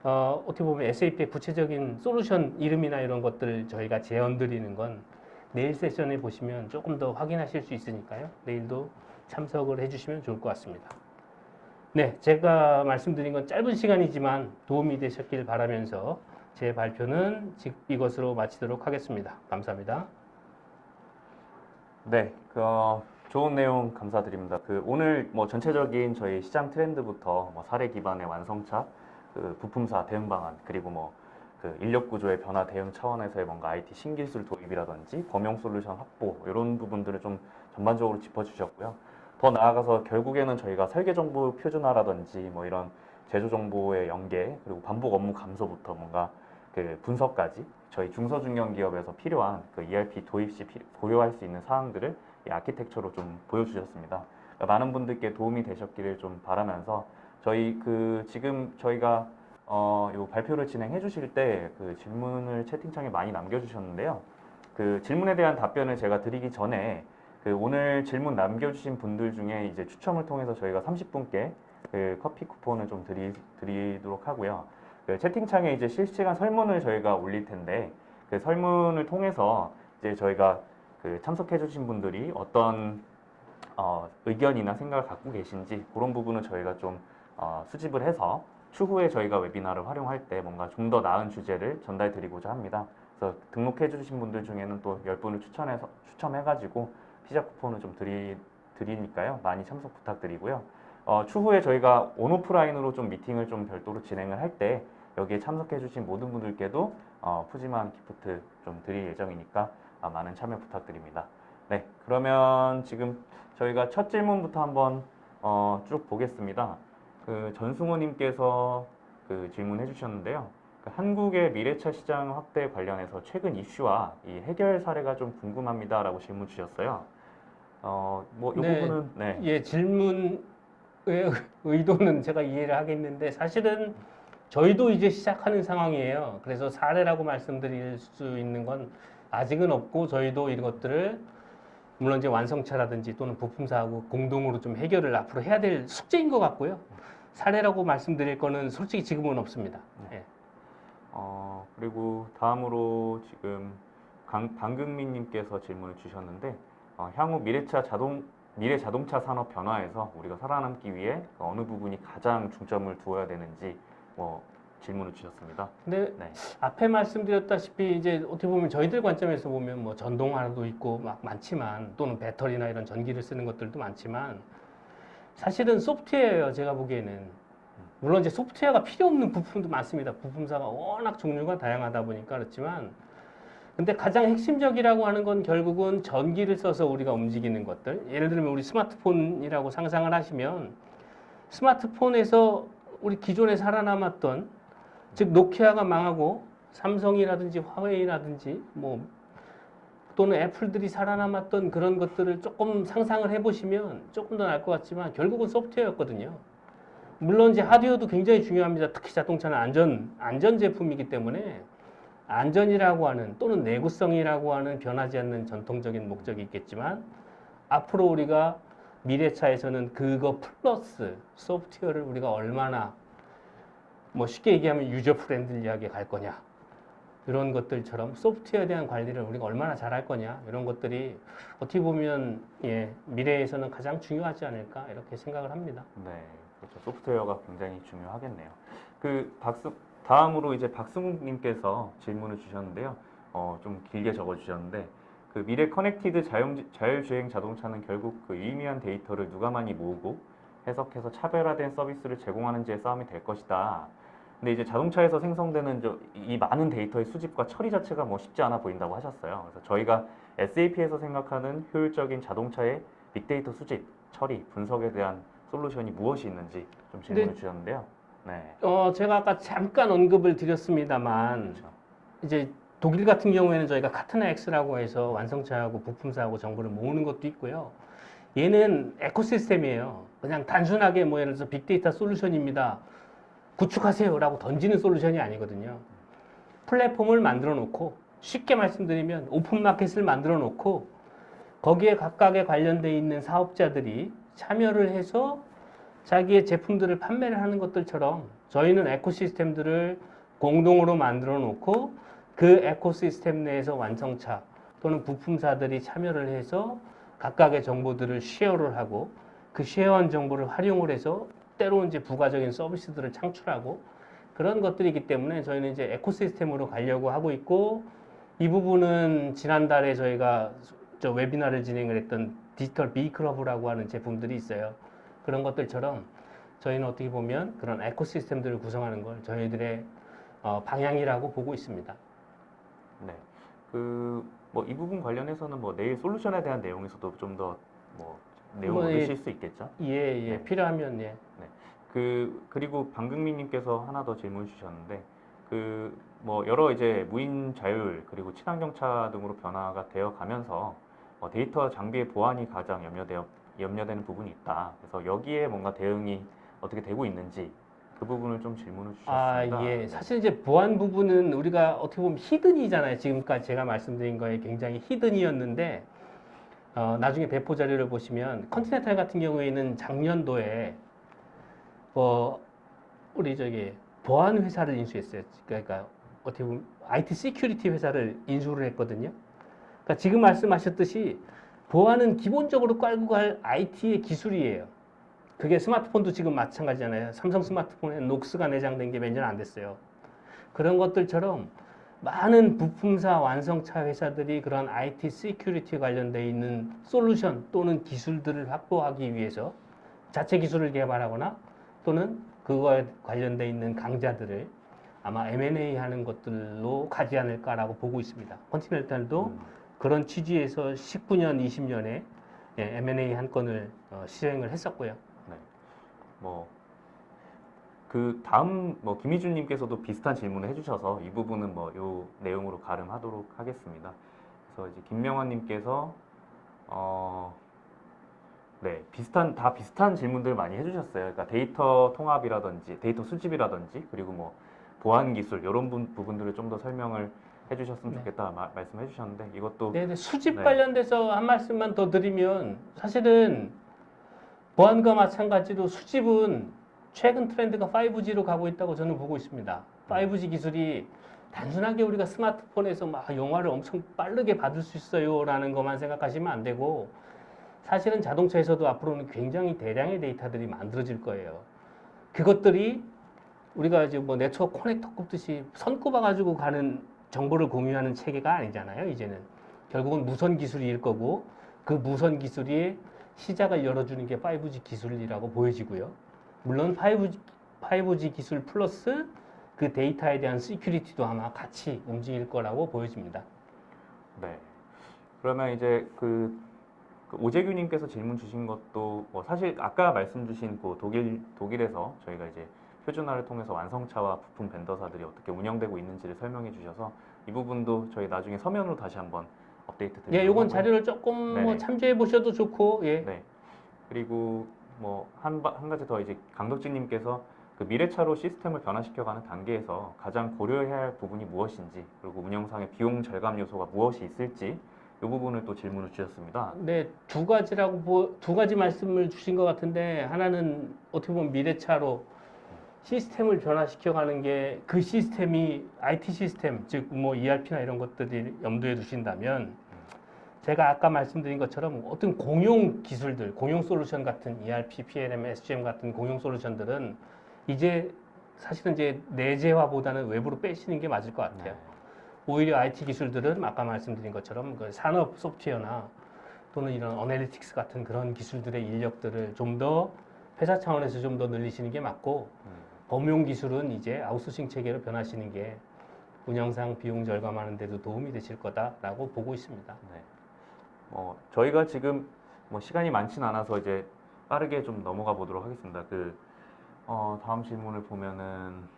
어떻게 보면 SAP의 구체적인 솔루션 이름이나 이런 것들 저희가 제언 드리는 건 내일 세션에 보시면 조금 더 확인하실 수 있으니까요. 내일도 참석을 해주시면 좋을 것 같습니다. 네, 제가 말씀드린 건 짧은 시간이지만 도움이 되셨길 바라면서 제 발표는 이것으로 마치도록 하겠습니다. 감사합니다. 네, 좋은 내용 감사드립니다. 오늘 뭐 전체적인 저희 시장 트렌드부터 뭐 사례 기반의 완성차, 부품사 대응 방안, 그리고 뭐 인력 구조의 변화 대응 차원에서의 뭔가 IT 신기술 도입이라든지 범용 솔루션 확보 이런 부분들을 좀 전반적으로 짚어주셨고요. 더 나아가서 결국에는 저희가 설계 정보 표준화라든지 뭐 이런 제조 정보의 연계 그리고 반복 업무 감소부터 뭔가 분석까지 저희 중소중견 기업에서 필요한 ERP 도입 시 고려할 수 있는 사항들을 이 아키텍처로 좀 보여주셨습니다. 그러니까 많은 분들께 도움이 되셨기를 좀 바라면서 저희 지금 저희가 요 발표를 진행해 주실 때 질문을 채팅창에 많이 남겨주셨는데요. 질문에 대한 답변을 제가 드리기 전에 오늘 질문 남겨주신 분들 중에 이제 추첨을 통해서 저희가 30분께 커피 쿠폰을 좀 드리도록 하고요. 채팅창에 이제 실시간 설문을 저희가 올릴 텐데 설문을 통해서 이제 저희가 참석해주신 분들이 어떤 의견이나 생각을 갖고 계신지 그런 부분을 저희가 좀 수집을 해서 추후에 저희가 웨비나를 활용할 때 뭔가 좀 더 나은 주제를 전달 드리고자 합니다. 그래서 등록해 주신 분들 중에는 또 10분을 추첨해가지고 피자 쿠폰을 좀 드리니까요. 많이 참석 부탁드리고요. 추후에 저희가 온오프라인으로 좀 미팅을 좀 별도로 진행을 할 때 여기에 참석해 주신 모든 분들께도 푸짐한 기프트 좀 드릴 예정이니까 많은 참여 부탁드립니다. 네, 그러면 지금 저희가 첫 질문부터 한번 쭉 보겠습니다. 전승호님께서 질문해 주셨는데요. 한국의 미래차 시장 확대 관련해서 최근 이슈와 이 해결 사례가 좀 궁금합니다라고 질문 주셨어요. 뭐 이 네, 부분은 네. 예, 질문의 의도는 제가 이해를 하겠는데 사실은 저희도 이제 시작하는 상황이에요. 그래서 사례라고 말씀드릴 수 있는 건 아직은 없고 저희도 이런 것들을 물론 이제 완성차라든지 또는 부품사하고 공동으로 좀 해결을 앞으로 해야 될 숙제인 것 같고요. 사례라고 말씀드릴 거는 솔직히 지금은 없습니다. 예. 그리고 다음으로 지금 방금민님께서 질문을 주셨는데 향후 미래 자동차 산업 변화에서 우리가 살아남기 위해 어느 부분이 가장 중점을 두어야 되는지 뭐 질문을 주셨습니다. 근데 네. 앞에 말씀드렸다시피 이제 어떻게 보면 저희들 관점에서 보면 뭐 전동화도 있고 막 많지만 또는 배터리나 이런 전기를 쓰는 것들도 많지만 사실은 소프트웨어예요. 제가 보기에는 물론 이제 소프트웨어가 필요 없는 부품도 많습니다. 부품사가 워낙 종류가 다양하다 보니까 그렇지만 근데 가장 핵심적이라고 하는 건 결국은 전기를 써서 우리가 움직이는 것들. 예를 들면 우리 스마트폰이라고 상상을 하시면 스마트폰에서 우리 기존에 살아남았던 즉 노키아가 망하고 삼성이라든지 화웨이라든지 뭐 또는 애플들이 살아남았던 그런 것들을 조금 상상을 해보시면 조금 더 나을 것 같지만 결국은 소프트웨어였거든요. 물론 이제 하드웨어도 굉장히 중요합니다. 특히 자동차는 안전 제품이기 때문에 안전이라고 하는 또는 내구성이라고 하는 변하지 않는 전통적인 목적이 있겠지만 앞으로 우리가 미래차에서는 그거 플러스 소프트웨어를 우리가 얼마나 뭐 쉽게 얘기하면 유저 프렌들리하게 갈 거냐 이런 것들처럼 소프트웨어에 대한 관리를 우리가 얼마나 잘할 거냐 이런 것들이 어떻게 보면 미래에서는 가장 중요하지 않을까 이렇게 생각을 합니다. 네, 그렇죠. 소프트웨어가 굉장히 중요하겠네요. 다음으로 이제 박승욱님께서 질문을 주셨는데요. 좀 길게 적어주셨는데, 그 미래 커넥티드 자율주행 자동차는 결국 그 유의미한 데이터를 누가 많이 모으고 해석해서 차별화된 서비스를 제공하는지의 싸움이 될 것이다. 근데 이제 자동차에서 생성되는 이 많은 데이터의 수집과 처리 자체가 뭐 쉽지 않아 보인다고 하셨어요. 그래서 저희가 SAP에서 생각하는 효율적인 자동차의 빅데이터 수집, 처리, 분석에 대한 솔루션이 무엇이 있는지 좀 질문을 주셨는데요. 네. 제가 아까 잠깐 언급을 드렸습니다만 그렇죠. 이제 독일 같은 경우에는 저희가 카트나 X라고 해서 완성차하고 부품사하고 정보를 모으는 것도 있고요. 얘는 에코시스템이에요. 그냥 단순하게 뭐 예를 들어서 빅데이터 솔루션입니다. 구축하세요라고 던지는 솔루션이 아니거든요. 플랫폼을 만들어 놓고 쉽게 말씀드리면 오픈마켓을 만들어 놓고 거기에 각각에 관련돼 있는 사업자들이 참여를 해서 자기의 제품들을 판매를 하는 것들처럼 저희는 에코시스템들을 공동으로 만들어 놓고 그 에코시스템 내에서 완성차 또는 부품사들이 참여를 해서 각각의 정보들을 쉐어를 하고 그 쉐어한 정보를 활용을 해서 때로 이제 부가적인 서비스들을 창출하고 그런 것들이기 때문에 저희는 이제 에코시스템으로 가려고 하고 있고 이 부분은 지난달에 저희가 저 웨비나를 진행을 했던 디지털 비클 허브라고 하는 제품들이 있어요. 그런 것들처럼 저희는 어떻게 보면 그런 에코시스템들을 구성하는 걸 저희들의 방향이라고 보고 있습니다. 네. 뭐 이 부분 관련해서는 뭐 내일 솔루션에 대한 내용에서도 좀 더 뭐 내용을 얻으실 수 있겠죠? 예, 네. 필요하면 예. 그리고 방금민님께서 하나 더 질문 주셨는데, 뭐 여러 이제 무인 자율 그리고 친환경차 등으로 변화가 되어 가면서 데이터 장비의 보안이 가장 염려되는 부분이 있다. 그래서 여기에 뭔가 대응이 어떻게 되고 있는지 그 부분을 좀 질문을 주셨습니다. 예. 네. 사실 이제 보안 부분은 우리가 어떻게 보면 히든이잖아요. 지금까지 제가 말씀드린 거에 굉장히 히든이었는데, 나중에 배포 자료를 보시면 컨티넨탈 같은 경우에는 작년도에 우리 저기 보안 회사를 인수했어요. 그러니까 어떻게 보면 IT 시큐리티 회사를 인수를 했거든요. 그러니까 지금 말씀하셨듯이 보안은 기본적으로 깔고 갈 IT의 기술이에요. 그게 스마트폰도 지금 마찬가지잖아요. 삼성 스마트폰에 녹스가 내장된 게 몇 년 안 됐어요. 그런 것들처럼 많은 부품사 완성차 회사들이 그런 IT 시큐리티 관련돼 있는 솔루션 또는 기술들을 확보하기 위해서 자체 기술을 개발하거나 또는 그거에 관련돼 있는 강자들을 아마 M&A 하는 것들로 가지 않을까라고 보고 있습니다. 컨티넨탈도 그런 취지에서 19년, 20년에 M&A 한 건을 실행을 했었고요. 네. 다음 김희준님께서도 비슷한 질문을 해주셔서 이 부분은 요 내용으로 가름하도록 하겠습니다. 그래서 이제 김명환님께서 네, 비슷한 질문들 많이 해주셨어요. 그러니까 데이터 통합이라든지 데이터 수집이라든지 그리고 뭐 보안 기술 이런 부분들을 좀 더 설명을 해주셨으면 좋겠다 말씀해 주셨는데 이것도 네, 수집 관련돼서 한 말씀만 더 드리면 사실은 보안과 마찬가지로 수집은 최근 트렌드가 5G로 가고 있다고 저는 보고 있습니다. 5G 기술이 단순하게 우리가 스마트폰에서 막 영화를 엄청 빠르게 받을 수 있어요라는 것만 생각하시면 안 되고 사실은 자동차에서도 앞으로는 굉장히 대량의 데이터들이 만들어질 거예요. 그것들이 우리가 이제 뭐 네트워크 커넥터 꼽듯이 선 꼽아가지고 가는 정보를 공유하는 체계가 아니잖아요. 이제는 결국은 무선 기술일 거고 그 무선 기술이 시작을 열어주는 게 5G 기술이라고 보여지고요. 물론 5G 기술 플러스 그 데이터에 대한 시큐리티도 아마 같이 움직일 거라고 보여집니다. 네. 그러면 이제 그 오재규님께서 질문 주신 것도 뭐 사실 아까 말씀 주신 그 독일에서 저희가 이제 표준화를 통해서 완성차와 부품 벤더사들이 어떻게 운영되고 있는지를 설명해 주셔서 이 부분도 저희 나중에 서면으로 다시 한번 업데이트 드리도록 예, 요건 하고요. 자료를 조금 뭐 네네. 참조해 보셔도 좋고, 예. 네. 그리고 뭐 한 가지 더 이제 강덕진님께서 그 미래차로 시스템을 변화시켜가는 단계에서 가장 고려해야 할 부분이 무엇인지 그리고 운영상의 비용 절감 요소가 무엇이 있을지 이 부분을 또 질문을 주셨습니다. 네, 두 가지 말씀을 주신 것 같은데 하나는 어떻게 보면 미래차로 시스템을 변화시켜가는 게 그 시스템이 IT 시스템, 즉 뭐 ERP나 이런 것들이 염두에 두신다면 제가 아까 말씀드린 것처럼 어떤 공용 기술들, 공용 솔루션 같은 ERP, PLM, SCM 같은 공용 솔루션들은 이제 사실은 이제 내재화보다는 외부로 빼시는 게 맞을 것 같아요. 네. 오히려 IT 기술들은 아까 말씀드린 것처럼 그 산업 소프트웨어나 또는 이런 어널리틱스 같은 그런 기술들의 인력들을 좀 더 회사 차원에서 좀 더 늘리시는 게 맞고 범용 기술은 이제 아웃소싱 체계로 변하시는 게 운영상 비용 절감하는 데도 도움이 되실 거다라고 보고 있습니다. 네. 저희가 지금 뭐 시간이 많진 않아서 이제 빠르게 좀 넘어가 보도록 하겠습니다. 다음 질문을 보면은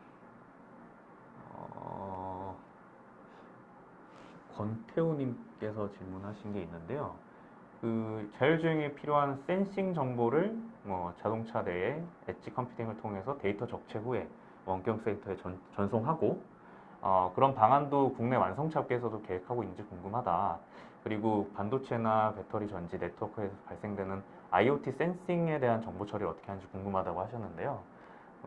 권태우님께서 질문하신 게 있는데요. 그 자율주행에 필요한 센싱 정보를 뭐 자동차 내에 엣지 컴퓨팅을 통해서 데이터 적체 후에 원격 센터에 전송하고 그런 방안도 국내 완성차 업계에서도 계획하고 있는지 궁금하다. 그리고 반도체나 배터리 전지 네트워크에서 발생되는 IoT 센싱에 대한 정보 처리를 어떻게 하는지 궁금하다고 하셨는데요.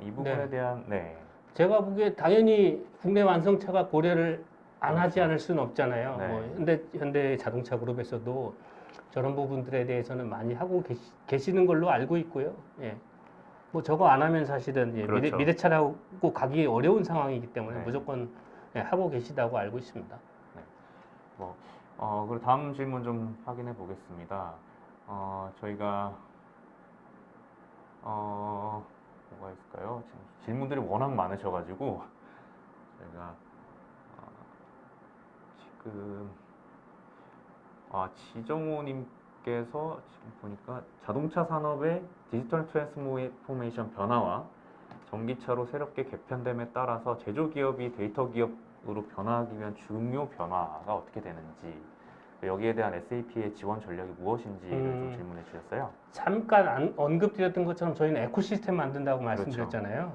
이 부분에 네. 대한 네. 제가 보기에 당연히 국내 완성차가 고려를 안 하지 그렇죠. 않을 수는 없잖아요. 네. 뭐 현대 자동차 그룹에서도 저런 부분들에 대해서는 많이 하고 계시는 걸로 알고 있고요. 예. 뭐 저거 안 하면 사실은 예, 그렇죠. 미래차라고 가기 어려운 상황이기 때문에 네. 무조건 예, 하고 계시다고 알고 있습니다. 그리고 다음 질문 좀 확인해 보겠습니다. 저희가 뭐가 있을까요? 지금 질문들이 워낙 많으셔가지고 저희가 지금 지정호님께서 지금 보니까 자동차 산업의 디지털 트랜스포메이션 변화와 전기차로 새롭게 개편됨에 따라서 제조기업이 데이터 기업으로 변화하기 위한 중요 변화가 어떻게 되는지 여기에 대한 SAP의 지원 전략이 무엇인지를 좀 질문해 주셨어요. 잠깐 언급드렸던 것처럼 저희는 에코시스템 만든다고 말씀드렸잖아요.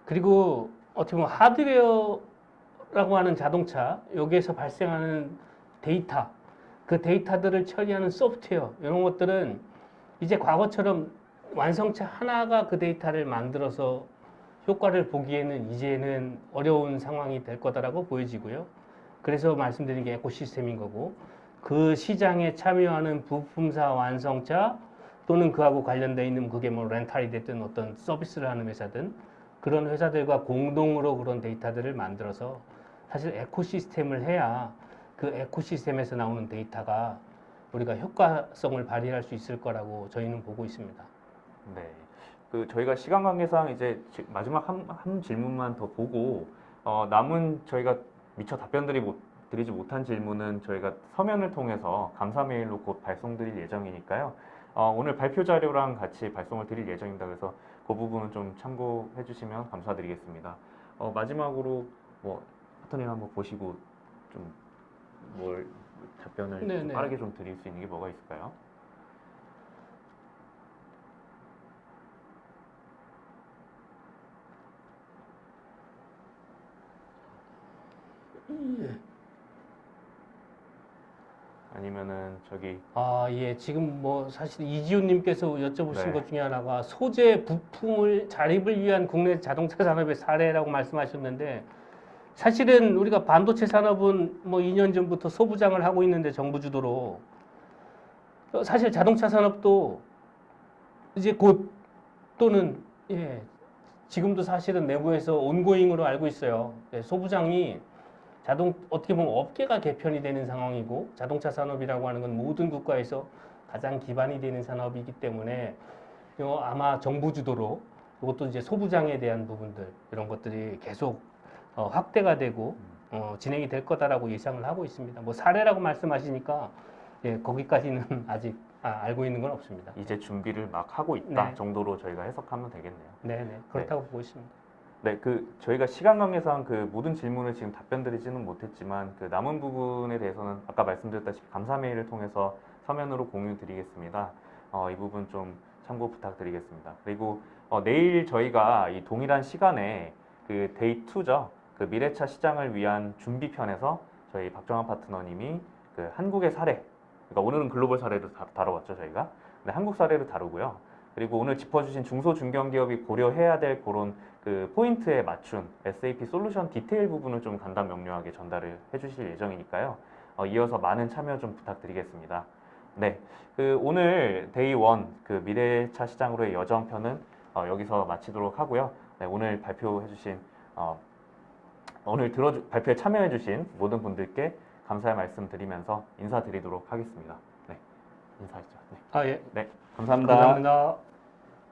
그리고 어떻게 보면 하드웨어라고 하는 자동차, 여기에서 발생하는 데이터, 그 데이터들을 처리하는 소프트웨어, 이런 것들은 이제 과거처럼 완성차 하나가 그 데이터를 만들어서 효과를 보기에는 이제는 어려운 상황이 될 거다라고 보여지고요. 그래서 말씀드린 게 에코시스템인 거고, 그 시장에 참여하는 부품사 완성차 또는 그하고 관련되어 있는 그게 뭐 렌탈이 됐든 어떤 서비스를 하는 회사든 그런 회사들과 공동으로 그런 데이터들을 만들어서 사실 에코시스템을 해야 그 에코시스템에서 나오는 데이터가 우리가 효과성을 발휘할 수 있을 거라고 저희는 보고 있습니다. 네. 저희가 시간 관계상 이제 마지막 한 질문만 더 보고 남은 저희가 미처 드리지 못한 질문은 저희가 서면을 통해서 감사 메일로 곧 발송드릴 예정이니까요. 오늘 발표 자료랑 같이 발송을 드릴 예정입니다. 그래서 그 부분은 좀 참고해 주시면 감사드리겠습니다. 마지막으로 뭐 파트님 한번 보시고 좀 뭘 답변을 좀 네네. 빠르게 좀 드릴 수 있는 게 뭐가 있을까요? 아니면은 예. 지금 뭐 사실 이지훈님께서 여쭤보신 네. 것 중에 하나가 소재 부품을 자립을 위한 국내 자동차 산업의 사례라고 말씀하셨는데 사실은 우리가 반도체 산업은 뭐 2년 전부터 소부장을 하고 있는데 정부 주도로 사실 자동차 산업도 이제 곧 또는 예, 지금도 사실은 내부에서 온고잉으로 알고 있어요. 소부장이 어떻게 보면 업계가 개편이 되는 상황이고 자동차 산업이라고 하는 건 모든 국가에서 가장 기반이 되는 산업이기 때문에 아마 정부 주도로 그것도 이제 소부장에 대한 부분들 이런 것들이 계속 확대가 되고 진행이 될 거다라고 예상을 하고 있습니다. 뭐 사례라고 말씀하시니까 예, 거기까지는 아직 알고 있는 건 없습니다. 이제 준비를 막 하고 있다 네. 정도로 저희가 해석하면 되겠네요. 네네 그렇다고 보고 있습니다. 네, 저희가 시간 관계상 모든 질문을 지금 답변 드리지는 못했지만 남은 부분에 대해서는 아까 말씀드렸다시피 감사 메일을 통해서 서면으로 공유 드리겠습니다. 이 부분 좀 참고 부탁드리겠습니다. 그리고 내일 저희가 이 동일한 시간에 데이 2죠. 미래차 시장을 위한 준비편에서 저희 박정환 파트너님이 한국의 사례, 그러니까 오늘은 글로벌 사례를 다뤄봤죠 저희가. 네, 한국 사례를 다루고요. 그리고 오늘 짚어주신 중소 중견기업이 고려해야 될 그런 포인트에 맞춘 SAP 솔루션 디테일 부분을 좀 간단 명료하게 전달을 해주실 예정이니까요. 이어서 많은 참여 좀 부탁드리겠습니다. 네, 오늘 데이 1 미래차 시장으로의 여정편은 여기서 마치도록 하고요. 네, 오늘 발표해주신 오늘 발표에 참여해주신 모든 분들께 감사의 말씀 드리면서 인사드리도록 하겠습니다. 네, 인사하시죠. 네, 예. 네 감사합니다. 감사합니다.